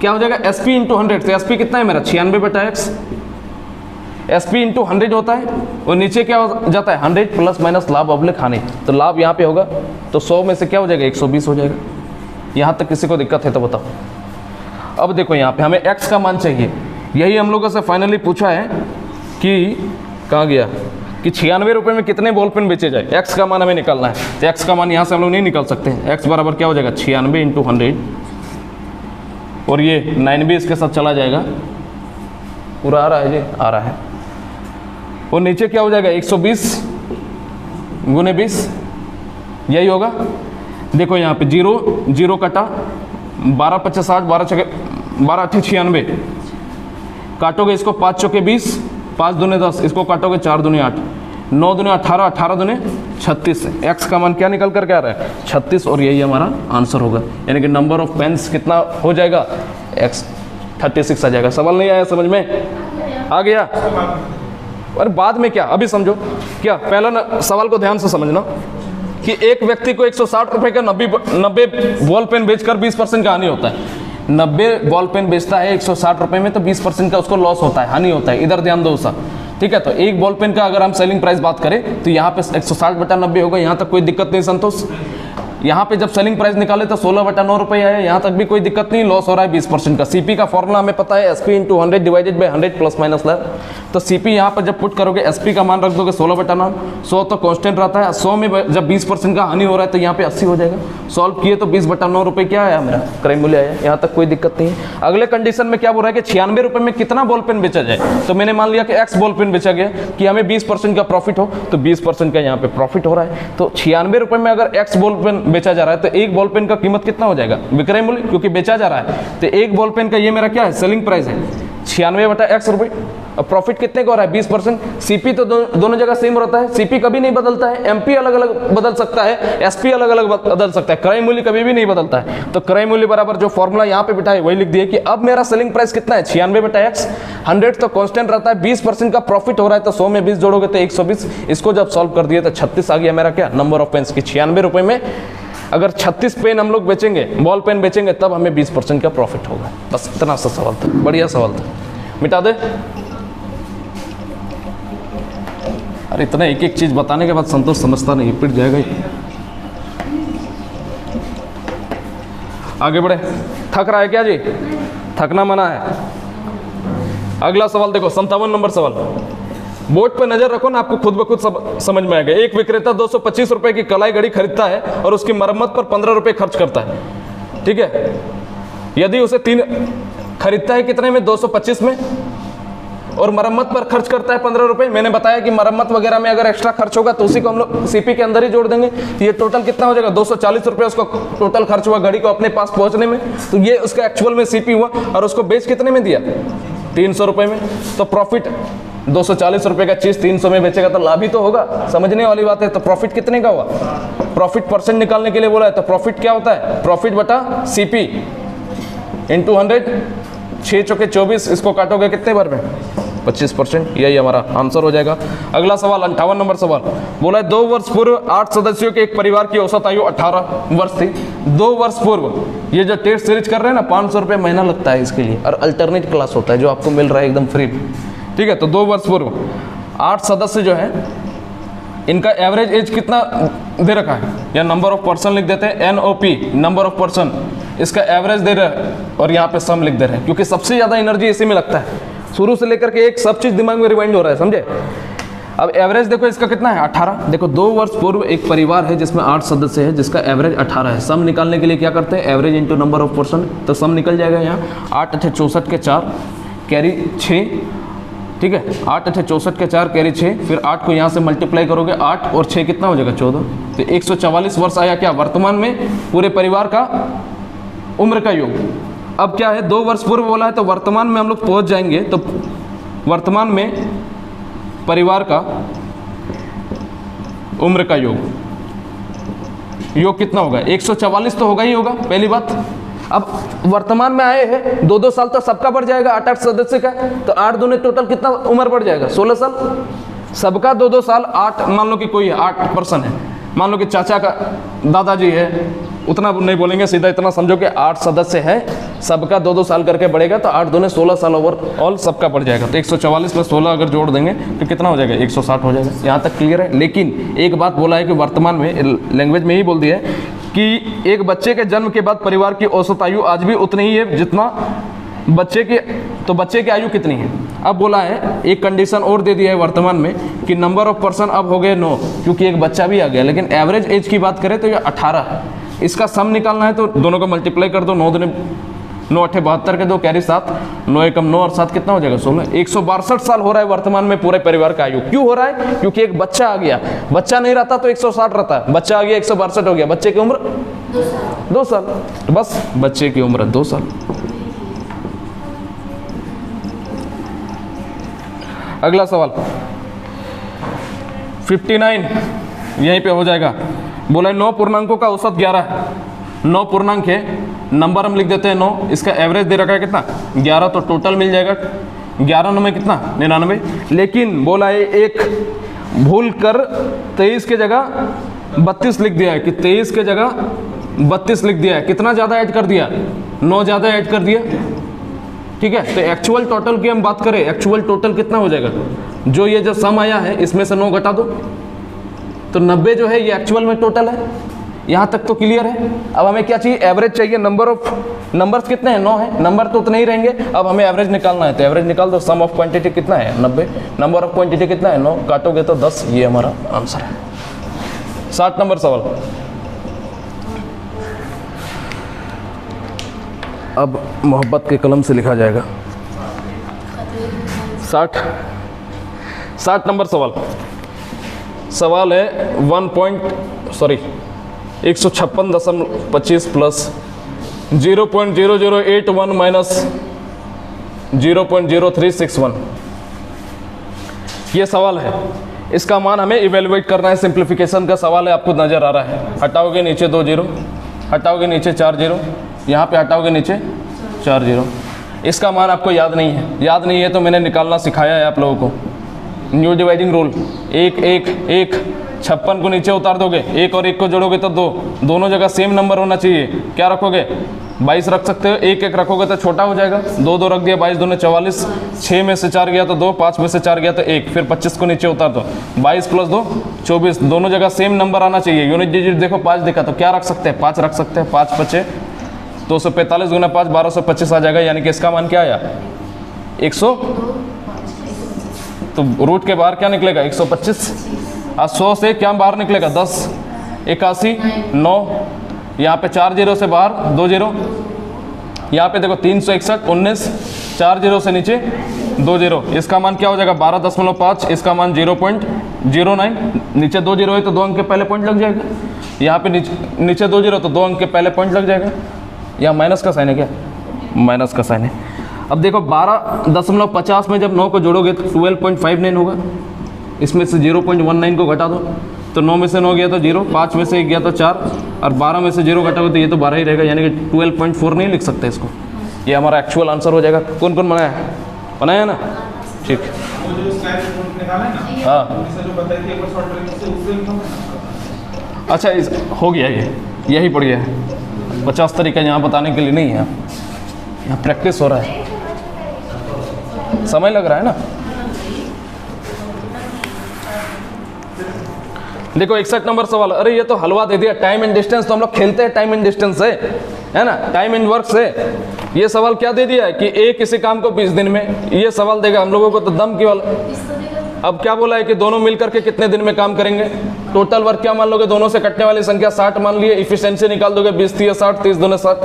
क्या हो जाएगा? SP × 100। तो SP कितना है मेरा? 96/X। SP × 100 होता है, और नीचे क्या हो जाता है? 100 प्लस माइनस लाभ ऑब्लिक हानि। तो लाभ यहाँ पे होगा, तो 100 में से क्या हो जाएगा? 120 हो जाएगा। यहाँ तक किसी को दिक्कत है तो बताओ। अब देखो यहाँ पे हमें X का मान चाहिए, यही हम लोगों से फाइनली पूछा है कि कहाँ गया कि 96 रुपये में कितने बॉल पेन बेचे जाए। X का मान हमें निकालना है, तो X का मान यहाँ से हम लोग नहीं निकाल सकते हैं। X बराबर क्या हो जाएगा? 96 × 100, और ये 9 भी इसके साथ चला जाएगा। पूरा आ रहा है जी? आ रहा है। और नीचे क्या हो जाएगा? 120 × 20, यही होगा। देखो यहाँ पे 0 कटा, 12 × 5 = 60, 12 × 8 = 96, काटोगे इसको 5 चौके 20, 5 दूने 10, इसको काटोगे 4 दूने 8, 9 दूने 18, 18 दूने 36। X का मान क्या निकल कर क्या आ रहा है? 36, और यही हमारा आंसर होगा। यानी कि नंबर ऑफ पेन्स कितना हो जाएगा? X 36 आ जाएगा। सवाल नहीं आया समझ में? आ गया? और बाद में क्या? अभी समझो क्या, पहला सवाल को ध्यान से समझना कि एक व्यक्ति को 160 रुपये का 90 बॉल पेन बेचकर 20% का हानि होता है। 90 बॉल पेन बेचता है 160 रुपये में, तो 20% का उसको लॉस होता है, हानि होता है। इधर ध्यान दो सा, ठीक है? तो एक बॉल पेन का अगर हम सेलिंग प्राइस बात करें तो यहाँ पे 160/90 होगा। यहाँ तक कोई दिक्कत नहीं संतोष? यहाँ पे जब सेलिंग प्राइस निकाले तो 16/9 रुपये आया, यहाँ तक भी कोई दिक्कत नहीं, लॉस हो रहा है 20% का। CP का फॉर्मूला हमें पता है, SP × 100 divided by 100 plus minus लाभ। तो CP यहाँ पर जब पुट करोगे, SP का मान रख दोगे 16/9, 100 तो कांस्टेंट रहता है, 100 में जब 20% का हानि हो रहा है तो यहाँ पे 80 हो जाएगा। सॉल्व किए तो 20/9 रुपये क्या आया मेरा? क्रय मूल्य आया। यहाँ तक कोई दिक्कत नहीं है। अगले कंडीशन में क्या बोल रहा है कि 96 रुपये में कितना बॉल पेन बेचा जाए, तो मैंने मान लिया कि X बॉल पेन बेचा गया, कि हमें 20% का प्रॉफिट हो, तो 20% का यहाँ पे प्रॉफिट हो रहा है। तो 96 रुपये में अगर X बॉल पेन बेचा जा रहा है तो एक बॉल पेन का कीमत कितना हो जाएगा? विक्रय मूल्य, क्योंकि बेचा जा रहा है, तो एक बॉल पेन का ये मेरा क्या है? सेलिंग प्राइस है 96/X रुपये। अब प्रॉफिट कितने का हो रहा है? 20%। CP तो दोनों जगह सेम रहता है, CP कभी नहीं बदलता है। MP अलग अलग बदल सकता है, SP अलग अलग बदल सकता है, क्रय मूल्य कभी भी नहीं बदलता है। तो क्रय मूल्य बराबर जो फॉर्मूला यहाँ पे बिठा है वही लिख दिए कि अब मेरा सेलिंग प्राइस कितना है? 96/X। 100 तो कांस्टेंट रहता है, 20% का प्रॉफिट हो रहा है, तो 100 में 20 जोड़ोगे तो 120। इसको जब सॉल्व कर दिए तो 36 आ गया मेरा क्या? नंबर ऑफ पेन्स की। 96 रुपये में अगर 36 पेन हम लोग बेचेंगे, बॉल पेन बेचेंगे, तब हमें 20% का प्रॉफिट होगा। बस इतना सा सवाल था, बढ़िया सवाल था, मिटा दे। अरे इतना एक एक चीज बताने के बाद संतोष समझता नहीं, पिट जाएगा ही। आगे बढ़े। थक रहा है क्या जी? थकना मना है। अगला सवाल देखो, 57 नंबर सवाल। बोर्ड पर नजर रखो ना, आपको खुद ब खुद समझ में आएगा। एक विक्रेता 225 रुपए की कलाई घड़ी खरीदता है और उसकी मरम्मत पर 15 रुपए खर्च करता है, ठीक है। यदि उसे 3 खरीदता है कितने में? 225 में, और मरम्मत पर खर्च करता है 15 रुपए। मैंने बताया कि मरम्मत वगैरह में अगर एक्स्ट्रा खर्च होगा तो उसी को हम लोग सीपी के अंदर ही जोड़ देंगे। तो ये टोटल कितना हो जाएगा? 240 रुपए उसको टोटल खर्च हुआ घड़ी को अपने पास पहुंचने में। तो ये उसका एक्चुअल में सीपी हुआ, और उसको बेच कितने में दिया? 300 रुपए में। तो प्रॉफिट 240 रुपए का चीज 300 में बेचेगा तो लाभ ही तो होगा, समझने वाली बात है। तो प्रॉफिट कितने का हुआ? प्रॉफिट परसेंट निकालने के लिए बोला है, तो प्रॉफिट क्या होता है? प्रॉफिट बटा सीपी इंटू 100, 6 चौके 24, इसको काटोगे कितने बार में? 25%। यही हमारा आंसर हो जाएगा। अगला सवाल 58 नंबर सवाल बोला है 2 वर्ष पूर्व 8 सदस्यों के एक परिवार की औसत आयु 18 वर्ष थी। 2 वर्ष पूर्व, ये जो टेस्ट सीरीज कर रहे हैं ना, 500 रुपये महीना लगता है इसके लिए, और अल्टरनेट क्लास होता है जो आपको मिल रहा है एकदम फ्री, ठीक है। तो 2 वर्ष पूर्व 8 सदस्य जो है, इनका एवरेज एज कितना दे रखा है, या नंबर ऑफ पर्सन लिख देते हैं, NOP नंबर ऑफ पर्सन, इसका एवरेज दे रहे हैं, और यहाँ पे सम लिख दे रहे हैं, क्योंकि सबसे ज़्यादा एनर्जी इसी में लगता है। शुरू से लेकर के एक सब चीज़ दिमाग में रिवाइंड हो रहा है, समझे। अब एवरेज देखो इसका कितना है? 18। देखो 2 वर्ष पूर्व एक परिवार है जिसमें 8 सदस्य है, जिसका एवरेज 18 है। सम निकालने के लिए क्या करते हैं? Average into number of person, तो सम निकल जाएगा यहाँ 8 × 64 के 4 कैरी 6, ठीक है। 8 × 64 के 4 कैरी 6, फिर 8 को यहाँ से मल्टीप्लाई करोगे, 8 और 6 कितना हो जाएगा? 14। तो 144 वर्ष आया क्या वर्तमान में पूरे परिवार का उम्र का योग। अब क्या है? 2 वर्ष पूर्व बोला है, तो वर्तमान में हम लोग पहुँच जाएंगे। तो वर्तमान में परिवार का उम्र का योग कितना होगा? 144 तो होगा ही होगा, पहली बात। अब वर्तमान में आए हैं, 2-2 साल तो सबका बढ़ जाएगा, 8-8 सदस्य का, तो 8 दूने टोटल कितना उम्र बढ़ जाएगा? 16 साल। सबका 2-2 साल, 8 मान लो कि कोई 8 पर्सन है, मान लो कि चाचा का दादाजी है, उतना नहीं बोलेंगे, सीधा इतना समझो कि 8 सदस्य है, सबका 2-2 साल करके बढ़ेगा, तो 8 दूने 16 साल ओवरऑल सबका बढ़ जाएगा। तो 144 + 16 अगर जोड़ देंगे तो कितना हो जाएगा? 160 हो जाएगा। यहाँ तक क्लियर है। लेकिन एक बात बोला है कि वर्तमान में लैंग्वेज में ही बोल दिया है कि एक बच्चे के जन्म के बाद परिवार की औसत आयु आज भी उतनी ही है जितना बच्चे की, तो बच्चे की आयु कितनी है? अब बोला है एक कंडीशन और दे दिया है वर्तमान में कि नंबर ऑफ पर्सन अब हो गए 9, क्योंकि एक बच्चा भी आ गया। लेकिन एवरेज एज की बात करें तो ये 18 है। इसका सम निकालना है तो दोनों को मल्टीप्लाई कर दो, 9 दूने 9 8 72 के 2 कैरी 7, 9 एकम 9 और 7 कितना हो जाएगा? 16। 162 साल हो रहा है वर्तमान में पूरे परिवार का आयु। क्यों हो रहा है? क्योंकि एक बच्चा आ गया। बच्चा नहीं रहता तो 160 रहता है, बच्चा आ गया 162 हो गया। बच्चे की उम्र 2 साल, तो बस बच्चे की उम्र 2 साल। अगला सवाल 59 यहीं पे हो जाएगा। बोला 9 पूर्णांकों का औसत 11 है। 9 पूर्णांक है, नंबर हम लिख देते हैं 9, इसका एवरेज दे रखा है कितना? 11, तो टोटल मिल जाएगा 11 9 में कितना? 99। लेकिन बोला है एक भूल कर 23 के जगह 32 लिख दिया है, कि 23 के जगह 32 लिख दिया है। कितना ज़्यादा ऐड कर दिया? 9 ज़्यादा ऐड कर दिया, ठीक है। तो एक्चुअल टोटल की हम बात करें, एक्चुअल टोटल कितना हो जाएगा? जो ये जो सम आया है इसमें से 9 घटा दो, तो 90 जो है ये एक्चुअल में टोटल है। यहाँ तक तो क्लियर है। अब हमें क्या चाहिए? एवरेज चाहिए। नंबर्स कितने हैं? 9 है, नंबर तो उतने ही रहेंगे। अब हमें एवरेज निकालना है, तो एवरेज निकाल दो। सम ऑफ क्वांटिटी कितना है? 90। नंबर ऑफ क्वांटिटी कितना है? 9, काटोगे तो 10। ये हमारा आंसर है। 60 नंबर सवाल। अब मोहब्बत के कलम से लिखा जाएगा। 60 नंबर सवाल। सवाल है 156.25 प्लस 0.0081 माइनस 0.0361। ये सवाल है, इसका मान हमें इवेलुएट करना है। सिंप्लीफिकेशन का सवाल है, आपको नज़र आ रहा है। हटाओगे नीचे 2 0, हटाओगे नीचे 4 0, यहाँ पे हटाओगे नीचे 4 0। इसका मान आपको याद नहीं है। याद नहीं है तो मैंने निकालना सिखाया है आप लोगों को। न्यू डिवाइडिंग रूल, एक एक एक, 56 को नीचे उतार दोगे, एक और एक को जोड़ोगे तो 2, दोनों जगह सेम नंबर होना चाहिए। क्या रखोगे? 22 रख सकते हो, एक एक रखोगे तो छोटा हो जाएगा, 2 2 रख दिया, 22 दूने 44, 6 में से 4 गया तो 2, 5 में से 4 गया तो 1, फिर 25 को नीचे उतार दो, 22 + 2 24, दोनों जगह सेम नंबर आना चाहिए। यूनिट डिजिट देखो 5 दिखा तो क्या रख सकते हैं? 5 रख सकते हैं, 5 5 245 गुना 5 1225 आ जाएगा, यानी कि इसका मान क्या आया? 100। तो रूट के बाहर क्या निकलेगा? 125। आज 100 से क्या बाहर निकलेगा? 10, 81, 9, यहाँ पे 4 0 से बाहर 2 0, यहाँ पे देखो 361, 19, 4 0 से नीचे 2 0, इसका मान क्या हो जाएगा? 12.5, इसका मान 0.09, नीचे 2 0 है तो 2 अंक के पहले पॉइंट लग जाएगा, यहाँ पे नीचे 2 0 तो 2 अंक के पहले पॉइंट लग जाएगा। यहाँ माइनस का साइन है क्या? माइनस का साइन है। अब देखो 12.50 में जब 9 को जोड़ोगे तो 12.59 होगा, इसमें से 0.19 को घटा दो तो 9 में से 9 गया तो 0, 5 में से 1 गया तो 4, और 12 में से 0 घटाओगे तो ये तो 12 ही रहेगा, यानी कि 12.4 नहीं लिख सकते इसको। ये हमारा एक्चुअल आंसर हो जाएगा। कौन कौन बनाया है? बनाया ना? ठीक। वो जो स्लाइड निकाला है ना, हाँ इससे जो बताई थी एक बार शॉर्ट ट्रिक से उससे लिखा है। अच्छा, हो गया, ये यही पड़ गया है। 50 तरीका यहाँ बताने के लिए नहीं है, यहाँ प्रैक्टिस हो रहा है, समय लग रहा है ना। देखो 61 नंबर सवाल। अरे ये तो हलवा दे दिया, टाइम एंड डिस्टेंस तो हम लोग खेलते हैं टाइम एंड डिस्टेंस से, है ना, टाइम एंड वर्क से। ये सवाल क्या दे दिया है कि एक किसी काम को 20 दिन में, ये सवाल देगा हम लोगों को तो दम की वाला। अब क्या बोला है कि दोनों मिलकर के कितने दिन में काम करेंगे? टोटल वर्क क्या मान लोगे? दोनों से कटने वाली संख्या 60 मान लिए, इफिशिएंसी निकाल दोगे, 20 3 60, 30 दूने 60,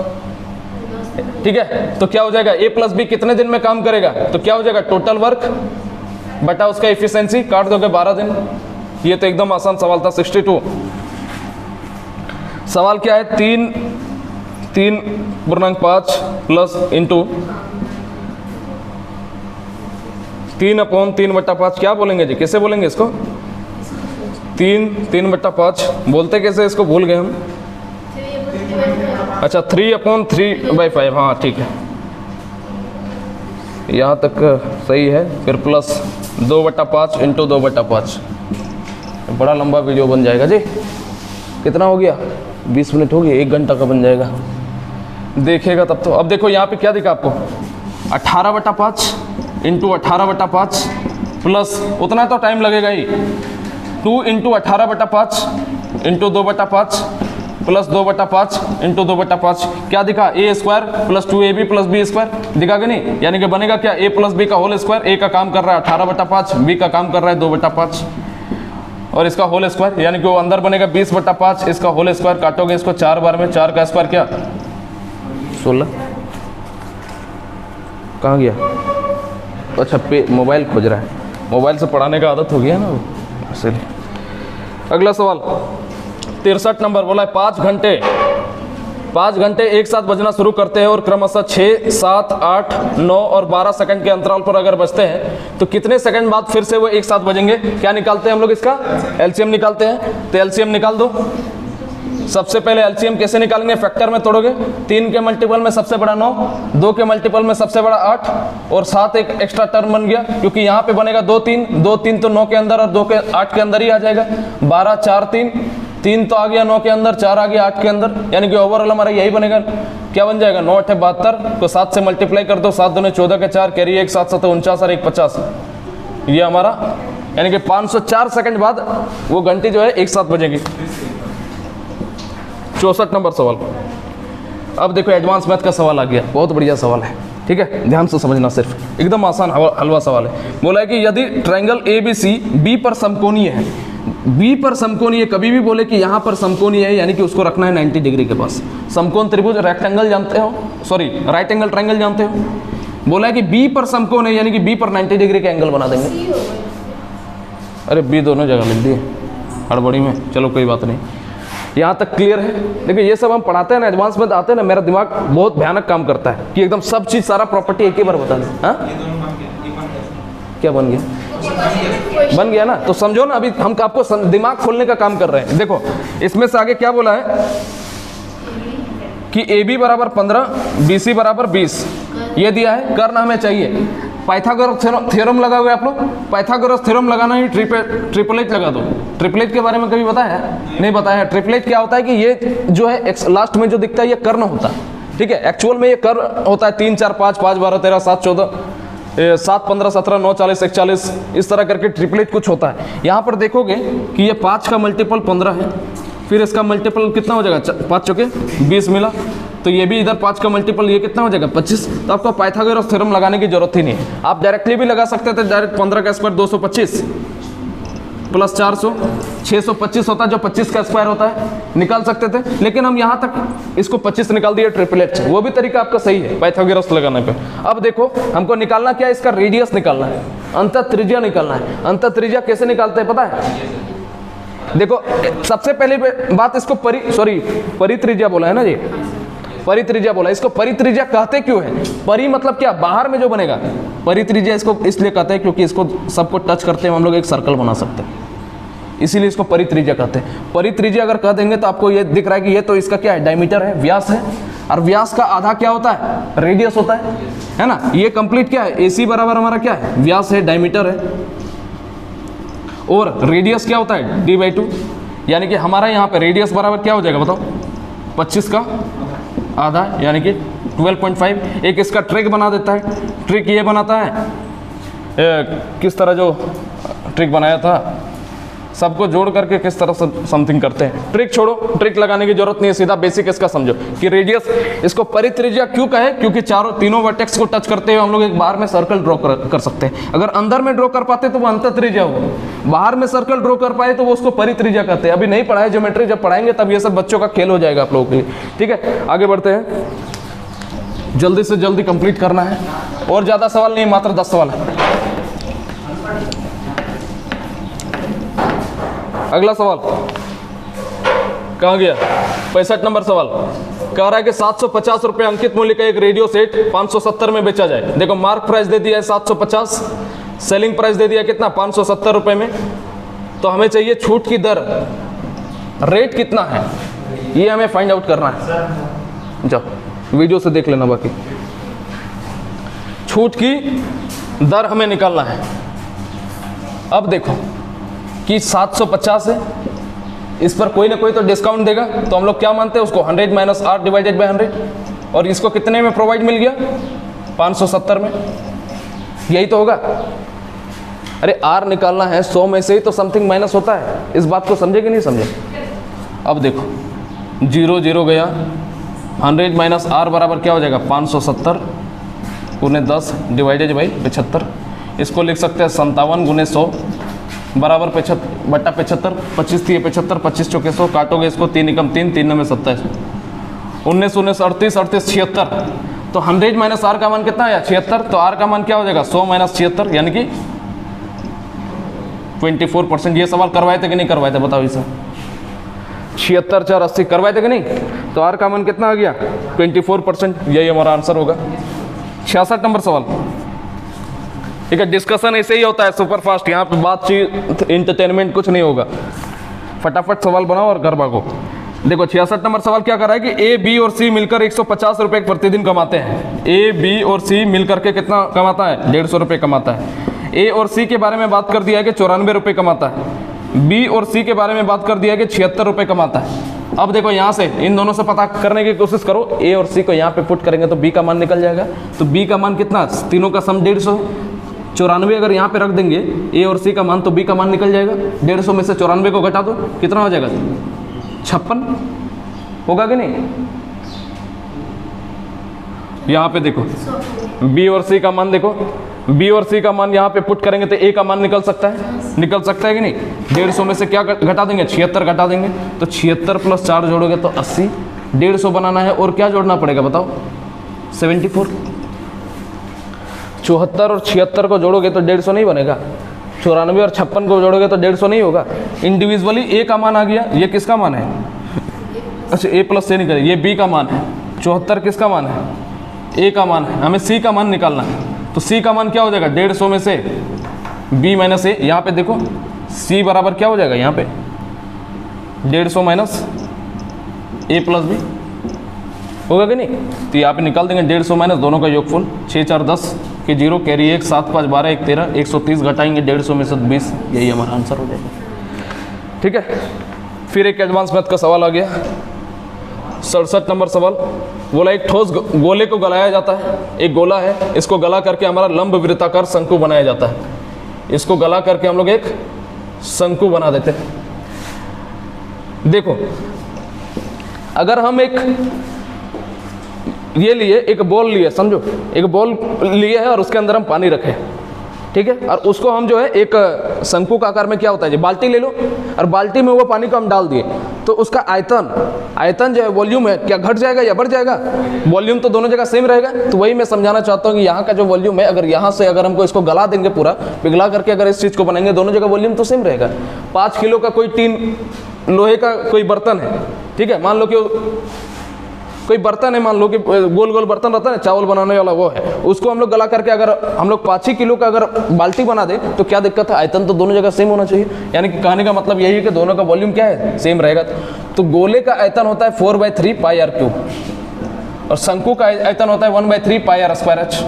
ठीक है। तो क्या हो जाएगा? A + B कितने दिन में काम करेगा? तो क्या हो जाएगा? टोटल वर्क बटा उसका इफिशिएंसी, काट दोगे 12 दिन। ये तो एकदम आसान सवाल था। 62 सवाल क्या है? 3.5 प्लस इंटू 3/3/5 क्या बोलेंगे जी? कैसे बोलेंगे इसको? 3/5 बोलते कैसे? इसको भूल गए हम। अच्छा 3/3/5, हाँ ठीक है, यहाँ तक सही है। फिर प्लस 2/5 इंटू 2/5, बड़ा लंबा वीडियो बन जाएगा जी। कितना हो गया? 20 मिनट हो गया, 1 घंटा का बन जाएगा, देखेगा तब तो। अब देखो यहाँ पे क्या दिखा आपको? 18/5 इंटू 18/5 प्लस उतना तो टाइम लगेगा ही, 2 इंटू 18/5 इंटू 2/5 प्लस 2/5 इंटू 2/5, क्या दिखा? A² plus 2AB plus B² दिखा कि नहीं? यानी कि बनेगा क्या? A + B का होल स्क्वायर। A का काम कर रहा है 18/5, B का काम कर रहा है 2/5 और इसका होल स्क्वायर, यानी कि वो अंदर बनेगा 20/5, इसका होल स्क्वायर। काटोगे इसको 4 बार में, 4 का स्क्वायर क्या? 16। कहाँ गया? अच्छा मोबाइल खोज रहा है, मोबाइल से पढ़ाने का आदत हो गया ना वो, इसलिए। अगला सवाल 63 नंबर बोला है 5 घंटे एक साथ बजना शुरू करते हैं और क्रमशः 6, 7, 8, 9 और 12 सेकंड के अंतराल पर अगर बजते हैं तो कितने सेकंड बाद फिर से वो एक साथ बजेंगे? क्या निकालते हैं हम लोग? इसका एलसीएम निकालते हैं। तो एलसीएम निकाल दो। सबसे पहले एलसीएम कैसे निकालेंगे? फैक्टर में तोड़ोगे। 3 के मल्टीपल में सबसे बड़ा 9, 2 के मल्टीपल में सबसे बड़ा 8 और 7 एक एक्स्ट्रा टर्म बन गया, क्योंकि यहाँ पे बनेगा 2 3, 2 3 तो 9 के अंदर और 2 के 8 के अंदर ही आ जाएगा। 12 4 3, 3 तो आ गया 9 के अंदर, 4 आ गया 8 के अंदर, यानी कि ओवरऑल हमारा यही बनेगा। क्या बन जाएगा? 9 8 72 को 7 से मल्टीप्लाई कर दो, 7 दूने 14 के 4, कैरी 1 7 7 49 और 1 50। ये हमारा यानी कि 504 सेकंड बाद वो घंटी जो है एक साथ बजेगी। 64 नंबर सवाल। अब देखो एडवांस मैथ का सवाल आ गया, बहुत बढ़िया सवाल है, ठीक है, ध्यान से समझना, सिर्फ एकदम आसान हलवा सवाल है। बोला है कि यदि ट्रायंगल ABC B पर समकोणीय है, B पर समकोणीय, कभी भी बोले कि यहाँ पर समकोणीय है यानी कि उसको रखना है 90 डिग्री के पास। समकोण त्रिभुज रेक्टेंगल जानते हो, सॉरी राइट एंगल ट्रायंगल जानते हो। बोला है कि B पर समकोण है यानी कि B पर 90 डिग्री का एंगल बना देंगे। अरे B दोनों जगह लिख दिए हड़बड़ी में, चलो कोई बात नहीं, यहाँ तक क्लियर है। देखिए ये सब हम पढ़ाते हैं ना, एडवांस में आते हैं ना, मेरा दिमाग बहुत भयानक काम करता है कि एकदम सब चीज़ सारा प्रॉपर्टी एक ही बार बता दें। हाँ क्या बन गया? बन गया ना, तो समझो ना, अभी हम आपको दिमाग खोलने का काम कर रहे हैं। देखो इसमें से आगे क्या बोला है कि AB = 15, BC = 20, ये दिया है। करना हमें चाहिए पाइथागोरस थ्योरम लगाओगे आप लोग, पाइथागोरस थ्योरम लगाना ही ट्रिपलेट लगा दो। ट्रिपलेट के बारे में कभी बताया है? नहीं बताया है। ट्रिपलेट क्या होता है कि ये जो है लास्ट में जो दिखता है ये कर्ण होता है, ठीक है। एक्चुअल में ये कर्ण होता है 3 4 5 5 12 13 7 14 7 15 17 9 40 41 इस तरह करके ट्रिपलेट कुछ होता है। यहाँ पर देखोगे कि ये 5 का मल्टीपल 15 है, फिर इसका मल्टीपल कितना हो जाएगा, 5 चौके 20 मिला, तो ये भी इधर 5 का मल्टीपल ये कितना हो जाएगा 25। तो आपको पाइथागोरस थ्योरम लगाने की जरूरत ही नहीं है, आप डायरेक्टली भी लगा सकते थे। डायरेक्ट 15 का स्क्वायर 225 प्लस 400 625 होता है, जो 25 का स्क्वायर होता है, निकाल सकते थे। लेकिन हम यहाँ तक इसको 25 निकाल दिए ट्रिपलेट से, वो भी तरीका आपका सही है पाइथागोरस लगाने पे। अब देखो हमको निकालना क्या है, इसका रेडियस निकालना है, अंतः त्रिज्या निकालना है। अंतः त्रिज्या कैसे निकालते हैं पता है? देखो सबसे पहली बात, इसको परित्रिज्या बोला है ना जी, परित्रिज्या बोला। इसको परित्रिज्या कहते क्यों है? परि मतलब क्या, बाहर में जो बनेगा। परित्रिज्या इसको इसलिए कहते हैं क्योंकि इसको सबको टच करते हैं हम लोग एक सर्कल बना सकते हैं, इसीलिए इसको परित्रिज्या कहते हैं। परित्रिज्या अगर कह देंगे तो आपको ये दिख रहा है कि ये तो इसका क्या है, डायमीटर है, व्यास है, और व्यास का आधा क्या होता है, रेडियस होता है ना। ये कंप्लीट क्या है, AC बराबर हमारा क्या है, व्यास है, डायमीटर है, और रेडियस क्या होता है, d/2। यानी कि हमारा यहाँ पे रेडियस बराबर क्या हो जाएगा बताओ, 25 का आधा यानी कि 12.5। एक इसका ट्रिक बना देता है। ट्रिक ये बनाता है, किस तरह जो ट्रिक बनाया था, सबको जोड़ करके किस तरह से समथिंग करते हैं। ट्रिक छोड़ो, ट्रिक लगाने की जरूरत नहीं है, सीधा बेसिक इसका समझो कि रेडियस, इसको परित्रिज्या क्यों कहे, क्योंकि तीनों वर्टेक्स को टच करते हुए हम लोग एक बार में सर्कल ड्रॉ कर सकते हैं। अगर अंदर में ड्रॉ कर पाते तो वो अंतःत्रिज्या हो, बाहर में सर्कल ड्रॉ कर पाए तो वो उसको परित्रिज्या कहते हैं। अभी नहीं पढ़ाए ज्योमेट्री, जब पढ़ाएंगे तब ये सब बच्चों का खेल हो जाएगा आप लोगों के लिए, ठीक है। आगे बढ़ते हैं, जल्दी से जल्दी कंप्लीट करना है, और ज़्यादा सवाल नहीं, मात्र 10 सवाल है। अगला सवाल कहाँ गया, 65 नंबर सवाल कह रहा है कि 750 रुपये अंकित मूल्य का एक रेडियो सेट 570 में बेचा जाए। देखो मार्क प्राइस दे दिया है 750, सेलिंग प्राइस दे दिया कितना, 570 रुपये में। तो हमें चाहिए छूट की दर, रेट कितना है, ये हमें फाइंड आउट करना है। जाओ वीडियो से देख लेना, बाकी छूट की दर हमें निकालना है। अब देखो कि 750 है, इस पर कोई ना कोई तो डिस्काउंट देगा, तो हम लोग क्या मानते हैं उसको 100 माइनस R डिवाइडेड बाई 100, और इसको कितने में प्रोवाइड मिल गया, 570 में, यही तो होगा। अरे R निकालना है, 100 में से ही तो समथिंग माइनस होता है, इस बात को समझे कि नहीं समझे। अब देखो 0 0 गया, 100 माइनस R बराबर क्या हो जाएगा, 570 गुने 10 डिवाइडेड बाई 75। इसको लिख सकते हैं 57 गुने 100 बराबर 75/75, 25 3 75, 25 चौके 100, काटोगे इसको 3 एकम 3, 3 9 27, 19 19 38 38 76। तो 100 माइनस R का मान कितना आया, 76। तो R का मान क्या हो जाएगा, 100 माइनस 76 यानी कि 24%। ये सवाल करवाए थे कि नहीं करवाए थे बताओ, इसे 76 4 80 करवाए थे कि नहीं। तो R का मान कितना आ गया, 24%, यही हमारा आंसर होगा। 66 नंबर सवाल, ठीक है। डिस्कशन ऐसे ही होता है सुपर फास्ट, यहाँ पे बातचीत इंटरटेनमेंट कुछ नहीं होगा। फटाफट सवाल बनाओ और घर भागो। देखो 66 नंबर सवाल क्या कर रहा है कि A, B और C मिलकर 150 रुपये प्रतिदिन कमाते हैं। A, B और C मिलकर के कितना कमाता है, 150 रुपये कमाता है। A और C के बारे में बात कर दिया है कि 94 रुपये कमाता है। B और C के बारे में बात कर दिया है कि 76 रुपये कमाता है। अब देखो यहाँ से इन दोनों से पता करने की कोशिश करो, A और C को यहाँ पे पुट करेंगे तो B का मान निकल जाएगा। तो B का मान कितना, तीनों का सम 150, 94 अगर यहाँ पे रख देंगे A और C का मान, तो B का मान निकल जाएगा। 150 में से 94 को घटा दो, कितना हो जाएगा, 56 होगा कि नहीं। यहाँ पे देखो B और C का मान, देखो B और C का मान यहाँ पे पुट करेंगे तो A का मान निकल सकता है कि नहीं। 150 में से क्या घटा देंगे, 76 घटा देंगे, तो 76 प्लस 4 जोड़ोगे तो 80। 150 बनाना है और क्या जोड़ना पड़ेगा बताओ, 74। 74 और 76 को जोड़ोगे तो 150 नहीं बनेगा। 94 और 56 को जोड़ोगे तो 150 नहीं होगा। इंडिविजुअली A का मान आ गया, ये किसका मान है, अच्छा A प्लस से नहीं करें, ये B का मान है। 74 किसका मान है, A का मान है। हमें C का मान निकालना है, तो C का मान क्या हो जाएगा, 150 में से B माइनस A। यहाँ पे देखो C बराबर क्या हो जाएगा, यहाँ पे 150 माइनस A प्लस B होगा कि नहीं। तो यहाँ पे निकाल देंगे 150 माइनस दोनों का योगफल, 6 4 10, कि 0 कैरी 1 7 5 12 1 13 130 घटाएंगे 150 में से 20, यही हमारा आंसर हो जाएगा। ठीक है, फिर एक एडवांस मैथ का सवाल आ गया। 67 नंबर सवाल बोला, एक ठोस गोले को गलाया जाता है। एक गोला है, इसको गला करके हमारा लंब वृत्ताकार शंकु बनाया जाता है। इसको गला करके हम लोग एक शंकु बना देते हैं। देखो, अगर हम एक ये लिए, एक बॉल लिए, समझो एक बॉल लिए है और उसके अंदर हम पानी रखे, ठीक है, और उसको हम जो है एक शंकु का आकार में, क्या होता है जी, बाल्टी ले लो और बाल्टी में वो पानी को हम डाल दिए, तो उसका आयतन जो है, वॉल्यूम है, क्या घट जाएगा या बढ़ जाएगा? वॉल्यूम तो दोनों जगह सेम रहेगा। तो वही मैं समझाना चाहता हूँ कि यहाँ का जो वॉल्यूम है, अगर यहाँ से अगर हमको इसको गला देंगे, पूरा पिघला करके अगर इस चीज़ को बनाएंगे, दोनों जगह वॉल्यूम तो सेम रहेगा। 5 किलो का कोई टीन लोहे का कोई बर्तन है, ठीक है, मान लो कि कोई बर्तन है, मान लो कि गोल गोल बर्तन रहता है ना, चावल बनाने वाला, वो है, उसको हम लोग गला करके अगर हम लोग 5 ही किलो का अगर बाल्टी बना दें तो क्या दिक्कत है? आयतन तो दोनों जगह सेम होना चाहिए। यानी कि कहने का मतलब यही है कि दोनों का वॉल्यूम क्या है, सेम रहेगा। तो गोले का आयतन होता है 4/3 पाई आर क्यूब और शंकु का आयतन होता है 1/3 पाई आर स्क्वायर एच।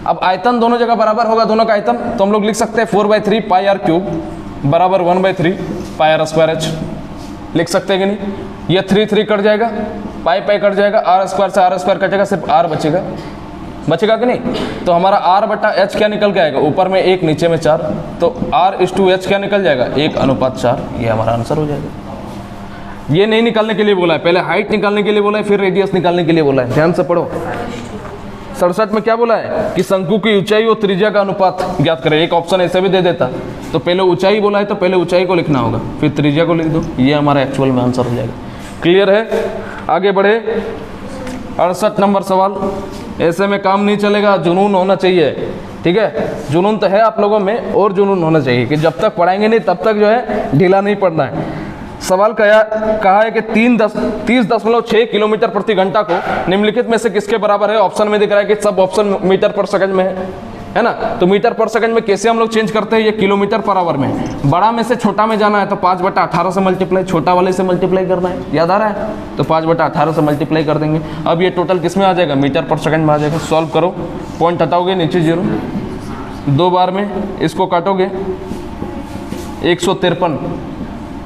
अब आयतन दोनों जगह बराबर होगा, दोनों का आयतन, तो हम लोग लिख सकते हैं 4/3 पाई आर क्यूब बराबर 1/3 पाई आर स्क्वायर एच। लिख सकते हैं कि नहीं? ये 3 कट जाएगा, पाई कट जाएगा, आर स्क्वायर से आर स्क्वायर कटेगा, सिर्फ आर बचेगा कि नहीं? तो हमारा आर बटा एच क्या निकल के आएगा? ऊपर में 1 नीचे में 4, तो R/H क्या निकल जाएगा? 1:4। ये हमारा आंसर हो जाएगा। ये नहीं निकालने के लिए बोला है, पहले हाइट निकालने के लिए बोला है, फिर रेडियस निकालने के लिए बोला है। ध्यान से पढ़ो। 67 में क्या बोला है कि शंकु की ऊंचाई और त्रिज्या का अनुपात ज्ञात करें। एक ऑप्शन ऐसे भी दे देता, तो पहले ऊंचाई बोला है तो पहले ऊंचाई को लिखना होगा, फिर त्रिज्या को लिख दो, ये हमारा एक्चुअल में आंसर हो जाएगा। क्लियर है? आगे बढ़े। 68 नंबर सवाल। ऐसे में काम नहीं चलेगा, जुनून होना चाहिए, ठीक है। जुनून तो है आप लोगों में, और जुनून होना चाहिए कि जब तक पढ़ाएंगे नहीं तब तक जो है ढीला नहीं पड़ना है। सवाल कहा है कि 30.6 किलोमीटर प्रति घंटा को निम्नलिखित में से किसके बराबर है? ऑप्शन में दिख रहा है कि सब ऑप्शन मीटर पर सेकंड में है ना। तो मीटर पर सेकंड में कैसे हम लोग चेंज करते हैं? ये किलोमीटर पर आवर में। बड़ा में से छोटा में जाना है तो 5/18 से मल्टीप्लाई, छोटा वाले से मल्टीप्लाई करना है, याद आ रहा है? तो 5/18 से मल्टीप्लाई कर देंगे। अब ये टोटल किस में आ जाएगा? मीटर पर सेकंड में आ जाएगा। सॉल्व करो, पॉइंट हटाओगे, नीचे 0, 2 बार में इसको काटोगे 153।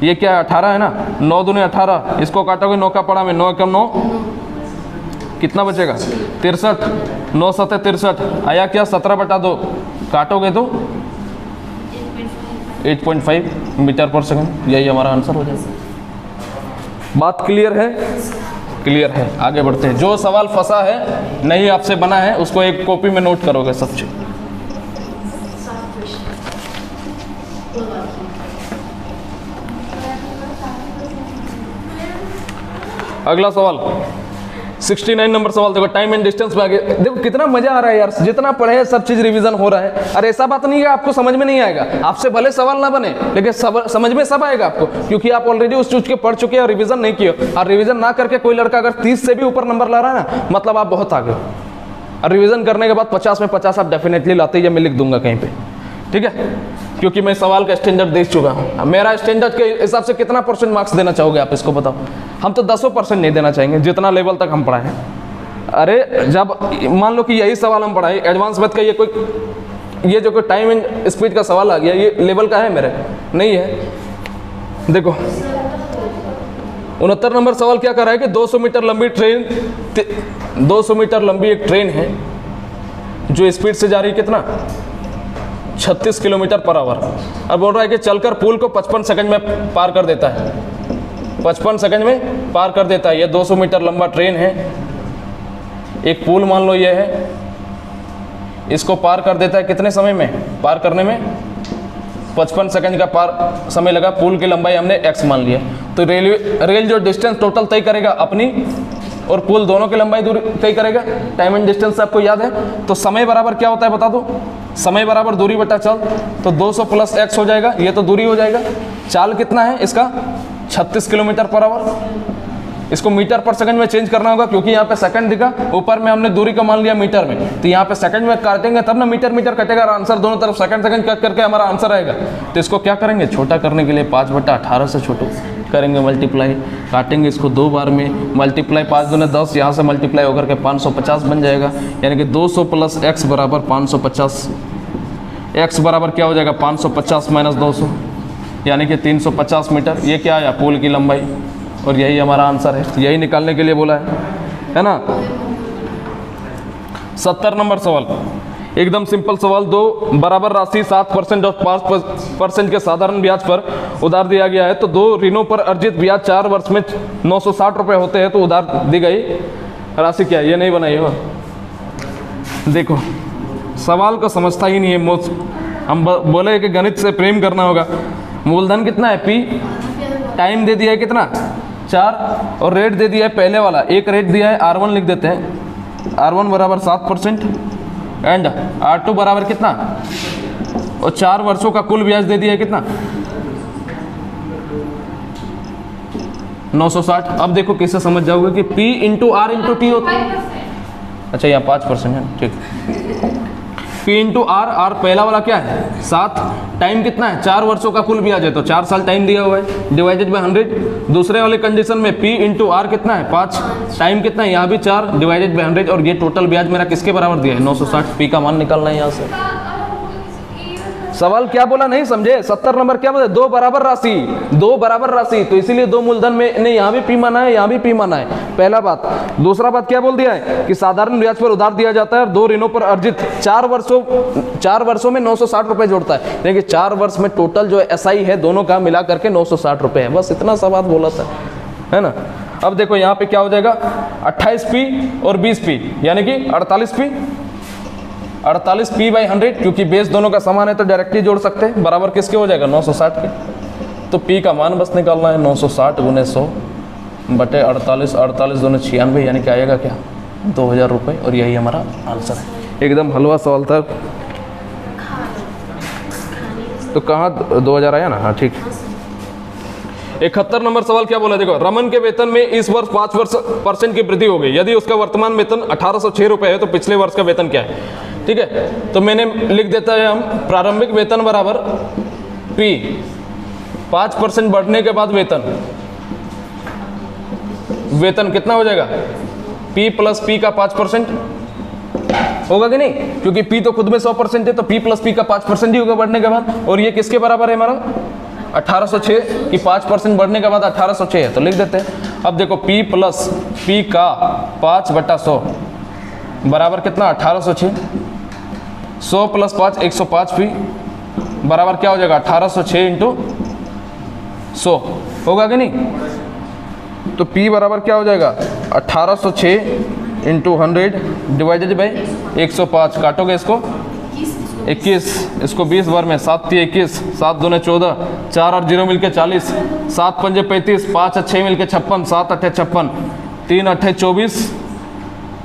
ये क्या 18 है ना, 9 दूने 18, इसको काटोगे 9 का पड़ा में, 9 एकम 9, कितना बचेगा? 63, 9 7 63 आया क्या? 17/2, काटोगे तो 8.5 मीटर पर सेकंड। यही हमारा आंसर हो जाएगा। बात क्लियर है? क्लियर है। आगे बढ़ते हैं। जो सवाल फंसा है, नहीं आपसे बना है, उसको एक कॉपी में नोट करोगे सब चीज। अगला सवाल 69 नंबर सवाल। देखो, टाइम एंड डिस्टेंस में आगे देखो कितना मजा आ रहा है यार, जितना पढ़े हैं सब चीज रिवीजन हो रहा है। और ऐसा बात नहीं है आपको समझ में नहीं आएगा, आपसे भले सवाल ना बने लेकिन समझ में सब आएगा आपको, क्योंकि आप ऑलरेडी उस चीज के पढ़ चुके हैं और रिवीजन नहीं किए। और रिवीजन ना करके कोई लड़का अगर 30 से भी ऊपर नंबर ला रहा है ना, मतलब आप बहुत आगे हो। और रिवीजन करने के बाद 50 में 50 आप डेफिनेटली लाते ही, मैं लिख दूंगा कहीं पे, ठीक है, क्योंकि मैं सवाल का स्टैंडर्ड देख चुका हूँ। मेरा स्टैंडर्ड के हिसाब से कितना % मार्क्स देना चाहोगे आप, इसको बताओ। हम तो 10% नहीं देना चाहेंगे, जितना लेवल तक हम पढ़ाए हैं। अरे जब मान लो कि यही सवाल हम पढ़ाए एडवांस मैथ का, ये जो कोई टाइम एंड स्पीड का सवाल आ गया, ये लेवल का है मेरे? नहीं है। देखो 69 नंबर सवाल क्या कर रहा है कि 200 मीटर लंबी ट्रेन, 200 मीटर लंबी एक ट्रेन है जो स्पीड से जा रही है कितना? 36 किलोमीटर पर आवर। अब बोल रहा है कि चलकर पुल को 55 सेकंड में पार कर देता है, 55 सेकंड में पार कर देता है। ये 200 मीटर लंबा ट्रेन है, एक पुल मान लो ये है, इसको पार कर देता है कितने समय में? पार करने में 55 सेकंड का पार समय लगा। पुल की लंबाई हमने x मान लिया। तो रेल जो डिस्टेंस टोटल तय करेगा अपनी और पुल दोनों की लंबाई दूरी तय करेगा। टाइम एंड डिस्टेंस आपको याद है। तो समय बराबर क्या होता है बता दो? समय बराबर दूरी बटा चाल। तो 200 + x हो जाएगा, ये तो दूरी हो जाएगा। चाल कितना है इसका? 36 किलोमीटर पर आवर। इसको मीटर पर सेकंड में चेंज करना होगा, क्योंकि यहाँ पे सेकंड दिखा, ऊपर में हमने दूरी को मान लिया मीटर में, तो यहाँ पे सेकंड में काटेंगे तब ना मीटर कटेगा और आंसर दोनों तरफ सेकंड कट करके हमारा आंसर आएगा। तो इसको क्या करेंगे? छोटा करने के लिए 5/18 से छोटो करेंगे मल्टीप्लाई, काटेंगे इसको 2 बार में, मल्टीप्लाई 5 दूने 10, यहाँ से मल्टीप्लाई होकर के 550 बन जाएगा, यानी कि 200 प्लस x बराबर 550, x बराबर क्या हो जाएगा 550 माइनस 200 यानी कि 350 मीटर। ये क्या आया पुल की लंबाई, और यही हमारा आंसर है, यही निकालने के लिए बोला है ना। 70 नंबर सवाल, एकदम सिंपल सवाल। दो बराबर राशि 7% और 5% के साधारण ब्याज पर उधार दिया गया है, तो दो ऋणों पर अर्जित ब्याज 4 वर्ष में 960 रुपये होते हैं, तो उधार दी गई राशि क्या है, ये नहीं बनाई हो। देखो सवाल को समझता ही नहीं है, हम बोले कि गणित से प्रेम करना होगा। मूलधन कितना है P, टाइम दे दिया है कितना 4, और रेट दे दिया है पहले वाला, एक रेट दिया है R1 लिख देते हैं, R1 बराबर 7% एंड R2 बराबर कितना, और 4 वर्षों का कुल ब्याज दे दिया है कितना 960। अब देखो किससे समझ जाओगे कि P into R into T होता है, अच्छा यहाँ 5% है, ठीक। P इंटू R, R पहला वाला क्या है 7, टाइम कितना है 4 वर्षों का कुल ब्याज है, तो 4 साल टाइम दिया हुआ है, डिवाइडेड बाय 100। दूसरे वाले कंडीशन में P इंटू R कितना है 5, टाइम कितना है यहाँ भी 4, डिवाइडेड बाय 100, और ये टोटल ब्याज मेरा किसके बराबर दिया है 960। P का मान निकालना है यहाँ से। सवाल क्या बोला नहीं समझे, 70 नंबर क्या बोला, दो बराबर राशि, दो बराबर राशि, तो इसीलिए दो मूलधन में नहीं, यहाँ भी P माना है, यहाँ भी P माना है, पहला बात। दूसरा बात क्या बोल दिया है कि साधारण ब्याज पर उधार दिया जाता है और दो ऋणों पर अर्जित 4 वर्षों में 960 रुपए जोड़ता है, देखिए 4 वर्ष में टोटल जो SI है दोनों का मिला करके 960 रुपए है, बस इतना सा बात बोला था, है ना। अब देखो यहाँ पे क्या हो जाएगा 28P और 20P यानी कि 48P, 48P बाई 100, क्योंकि बेस दोनों का समान है तो डायरेक्टली जोड़ सकते हैं, बराबर किसके हो जाएगा 960 के। तो P का मान बस निकालना है 960 गुने 100 बटे 48, 48 दूने 96, यानी कि आएगा क्या 2000 रुपये, और यही हमारा आंसर है। एकदम हलवा सवाल था। तो कहाँ 2000 आया ना, हाँ ठीक। 71 नंबर सवाल क्या बोला, देखो रमन के वेतन में इस वर्ष 5% की वृद्धि हो गई, यदि उसका वर्तमान वेतन 1806 रुपये है तो पिछले वर्ष का वेतन क्या है, ठीक है। तो मैंने लिख देता है हम प्रारंभिक वेतन बराबर P, 5% बढ़ने के बाद वेतन कितना हो जाएगा P प्लस P का 5% होगा कि नहीं, क्योंकि P तो खुद में 100% है, तो P प्लस P का 5% ही होगा बढ़ने के बाद, और ये किसके बराबर है हमारा 1806 की 5% बढ़ने के बाद 1806 है, तो लिख देते हैं। अब देखो P प्लस P का 5/100 बराबर कितना 1806, 100 प्लस 5 105P बराबर क्या हो जाएगा 1806 इंटू 100 होगा कि नहीं। तो P बराबर क्या हो जाएगा 1806 इंटू 100 डिवाइडेड बाई 105, काटोगे इसको 21, इसको 20 बार में 7 3 21, 7 दूने 14, 4 और 0 मिलके 40, 7 पंजे 35, 5 और 6 मिलके 56, 7 8 56, 3 8 24,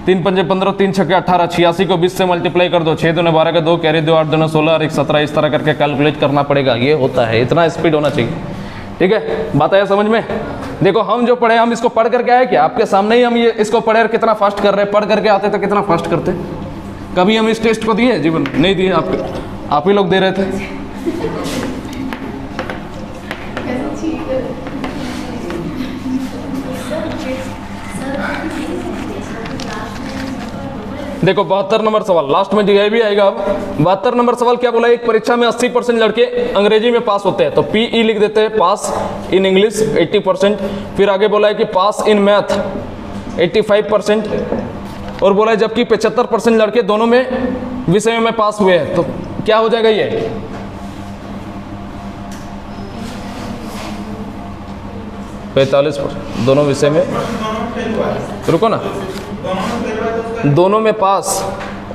3 पंजे 15, 3 छक्के 18, 86 को 20 से मल्टीप्लाई कर दो, 6 दूने 12 का 2 कैरी 2, 8 दूने 16 और 1 17, इस तरह करके कैलकुलेट करना पड़ेगा। ये होता है, इतना स्पीड होना चाहिए, ठीक है। बात आया समझ में। देखो हम जो पढ़े हम इसको पढ़ करके आए क्या, आपके सामने ही हम ये इसको पढ़े और कितना फास्ट कर रहे हैं, पढ़ करके आते तो कितना फास्ट करते। कभी हम इस टेस्ट को दिए जीवन नहीं दिए, आप ही लोग दे रहे थे। देखो 72 नंबर सवाल लास्ट में दिया भी आएगा। अब 72 नंबर सवाल क्या बोला, एक परीक्षा में 80% लड़के अंग्रेजी में पास होते हैं, तो PE लिख देते हैं, पास इन इंग्लिश 80%। फिर आगे बोला है कि पास इन मैथ 85%, और बोला है जबकि 75% लड़के दोनों में विषयों में पास हुए हैं, तो क्या हो जाएगा ये 45% दोनों विषय में, रुको ना, दोनों में पास,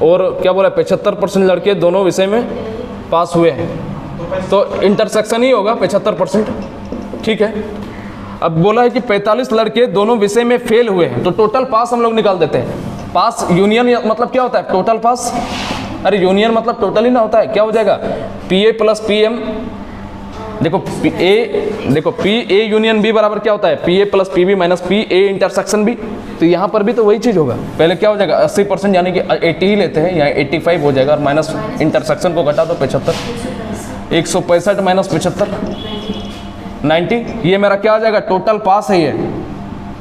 और क्या बोला 75% लड़के दोनों विषय में पास हुए हैं, तो इंटरसेक्शन ही होगा 75%, ठीक है। अब बोला है कि 45 लड़के दोनों विषय में फेल हुए हैं, तो टोटल पास हम लोग निकाल देते हैं। पास यूनियन मतलब क्या होता है टोटल पास, अरे यूनियन मतलब टोटल ही ना होता है, क्या हो जाएगा PA प्लस PM। देखो PA यूनियन B बराबर क्या होता है PA plus PB minus PA intersection B, तो यहाँ पर भी तो वही चीज़ होगा। पहले क्या हो जाएगा 80% यानी कि 80 ही लेते हैं, यहाँ 85 हो जाएगा, और माइनस इंटरसेक्शन को घटा दो 75, 165 माइनस 75 90, ये मेरा क्या आ जाएगा, टोटल पास है ये,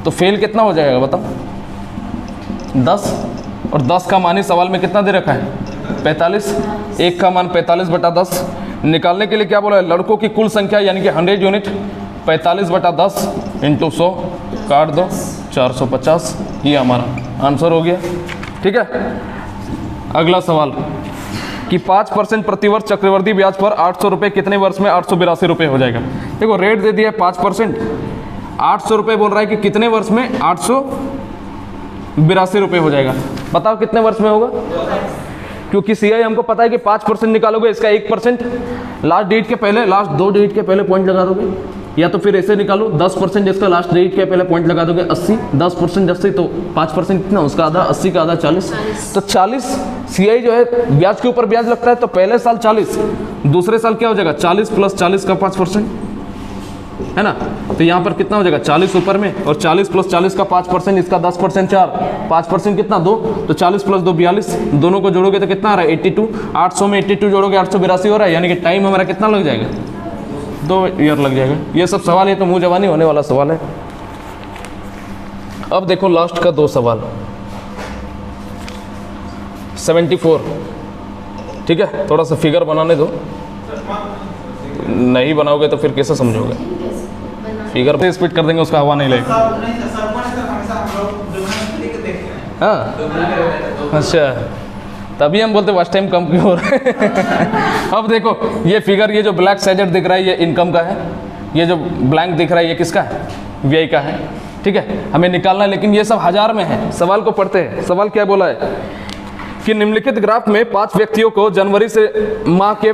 तो फेल कितना हो जाएगा बताओ, 10, और 10 का मान ही सवाल में कितना दे रखा है, 45, 1 का मान 45/10। निकालने के लिए क्या बोला है, लड़कों की कुल संख्या यानी कि 100 यूनिट, 45/10 इंटू 100 काट दो, 450, ये हमारा आंसर हो गया। ठीक है, अगला सवाल कि 5% प्रतिवर्ष चक्रवर्ती ब्याज पर 800 रुपये कितने वर्ष में 882 रुपये हो जाएगा। देखो रेट दे दिया है 5%, 800 रुपये बोल रहा है कि कितने वर्ष में 882 रुपये हो जाएगा। बताओ कितने वर्ष में होगा, क्योंकि सीआई हमको पता है कि 5% निकालोगे, इसका 1% लास्ट डेट के पहले, लास्ट 2 डेट के पहले पॉइंट लगा दोगे, या तो फिर ऐसे निकालो 10% जिसका लास्ट डेट के पहले पॉइंट लगा दोगे 80, 10% 80 तो 5% कितना, उसका आधा 80 का आधा 40, तो 40 सीआई जो है ब्याज के ऊपर ब्याज लगता है, तो पहले साल 40, दूसरे साल क्या हो जाएगा 40 + 40 का 5%, है ना। तो यहाँ पर कितना हो जाएगा 40 ऊपर में, और 40 + 40 का 5%, इसका 10% 4, 5% कितना 2, तो 40 + 2 42, दोनों को जोड़ोगे तो कितना आ रहा है 82, 800 में 82 जोड़ोगे 882 हो रहा है, यानी कि टाइम हमारा कितना लग जाएगा, 2 ईयर लग जाएगा। ये सब सवाल, ये तो मुँह जवानी होने वाला सवाल है। अब देखो लास्ट का 2 सवाल, 74, ठीक है, थोड़ा सा फिगर बनाने दो, नहीं बनाओगे तो फिर कैसे समझोगे, फिगर पे स्पीड कर देंगे, उसका हवा नहीं लगेगा। हाँ अच्छा, तभी हम बोलते फर्स्ट टाइम कम क्यों हो रहा है। अब देखो ये फिगर, ये जो ब्लैक साइडेड दिख रहा है ये इनकम का है, ये जो ब्लैंक दिख रहा है ये किसका है, व्यय का है। ठीक है, हमें निकालना है, लेकिन ये सब हजार में है। सवाल को पढ़ते हैं, सवाल क्या बोला है कि निम्नलिखित ग्राफ में 5 व्यक्तियों को जनवरी से माह के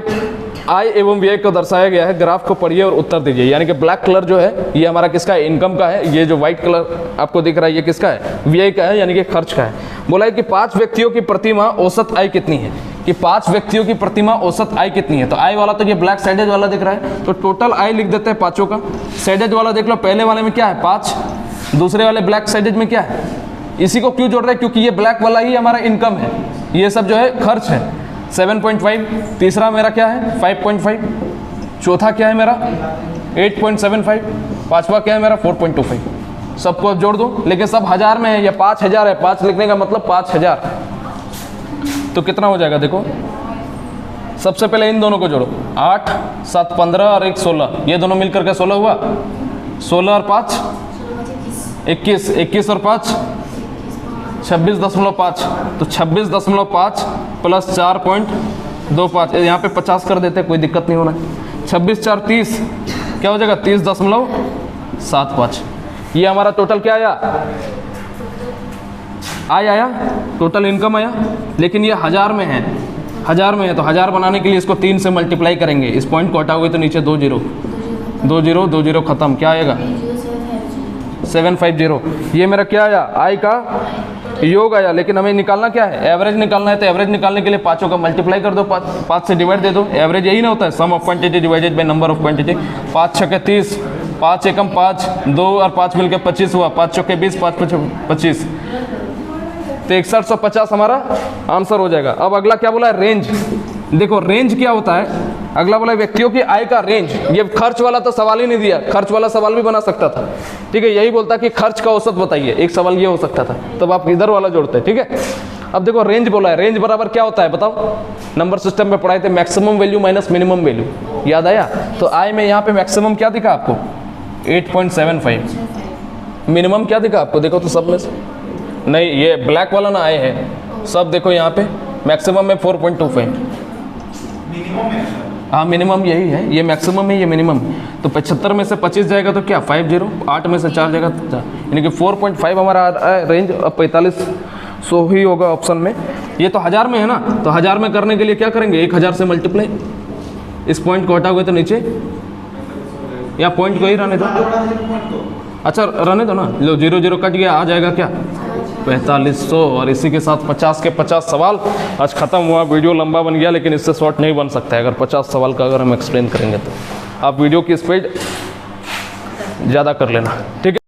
आय एवं व्यय को दर्शाया गया है। ग्राफ को पढ़िए और उत्तर दीजिए। यानी कि ब्लैक कलर जो है ये हमारा किसका है, इनकम का है। ये जो व्हाइट कलर आपको दिख रहा है ये किसका है, व्यय का है, यानी कि खर्च का है। बोला है कि 5 व्यक्तियों की प्रति माह औसत आय कितनी है, कि 5 व्यक्तियों की प्रति माह औसत आय कितनी है। तो आय वाला तो ये ब्लैक साइडेज वाला दिख रहा है, तो टोटल आय लिख देते हैं पाँचों का। साइडेज वाला देख लो, पहले वाले में क्या है 5, दूसरे वाले ब्लैक साइडेज में क्या है। इसी को क्यों जोड़ रहे हैं, क्योंकि ये ब्लैक वाला ही हमारा इनकम है, ये सब जो है खर्च है। 7.5, तीसरा मेरा क्या है 5.5, चौथा क्या है मेरा 8.75, पांचवा क्या है मेरा 4.25। सबको अब जोड़ दो, लेकिन सब हजार में है, ये 5000 है। 5 लिखने का मतलब 5000, तो कितना हो जाएगा देखो। सबसे पहले इन दोनों को जोड़ो, 8, 7, 15 और 1, 16, ये दोनों मिलकर के 16 हुआ। 16 और 5 21, 21 और 5 26.5, तो 26.5 प्लस 4.25, यहाँ पे 50 कर देते, कोई दिक्कत नहीं होना। 26 4 30, क्या हो जाएगा 30.75। ये हमारा टोटल क्या आया, आया टोटल इनकम आया, लेकिन ये हजार में है, हजार में है। तो हजार बनाने के लिए इसको 3 से मल्टीप्लाई करेंगे। इस पॉइंट को हटाओगे तो नीचे 2 0, 2 0, 2 0 खत्म, क्या आएगा 750। ये मेरा क्या आया, आय का योग आया। लेकिन हमें निकालना क्या है, एवरेज निकालना है। तो एवरेज निकालने के लिए पाँचों का मल्टीप्लाई कर दो, 5 से डिवाइड दे दो। एवरेज यही ना होता है, sum of quantity divided by number of quantity. 5 6 30, 5 एकम 5, 2 और 5 मिलकर 25 हुआ। 5 चौके 20, 5 5 25, तो 6150 हमारा आंसर हो जाएगा। अब अगला क्या बोला है, रेंज। देखो रेंज क्या होता है, अगला बोला व्यक्तियों की आय का रेंज। ये खर्च वाला तो सवाल ही नहीं दिया, खर्च वाला सवाल भी बना सकता था, ठीक है। यही बोलता कि खर्च का औसत बताइए, एक सवाल ये हो सकता था, तब आप इधर वाला जोड़ते, ठीक है। अब देखो रेंज बोला है, रेंज बराबर क्या होता है बताओ, नंबर सिस्टम में पढ़ाए थे, maximum value minus minimum value, याद आया। तो आय में यहाँ पे मैक्सिमम क्या दिखा आपको 8.75, मिनिमम क्या दिखा आपको, देखो तो सब में से नहीं, ये ब्लैक वाला ना आए है, सब देखो यहाँ पे मैक्सिमम में 4.25। हाँ मिनिमम यही है, ये मैक्सिमम है, ये मिनिमम। तो 75 में से 25 जाएगा तो क्या 50, 8 में से 4 जाएगा, यानी कि 4.5 हमारा रेंज। अब 4500 ही होगा ऑप्शन में। ये तो हजार में है ना, तो हजार में करने के लिए क्या करेंगे, 1000 से मल्टीप्लाई। इस पॉइंट को हटाओगे तो नीचे, या पॉइंट को ही रहने दो, अच्छा रहने दो ना, लो 0 0 कट गया, आ जाएगा क्या 4500। और इसी के साथ 50 के 50 सवाल आज ख़त्म हुआ। वीडियो लंबा बन गया, लेकिन इससे शॉर्ट नहीं बन सकता है। अगर 50 सवाल का अगर हम एक्सप्लेन करेंगे तो आप वीडियो की स्पीड ज़्यादा कर लेना, ठीक है।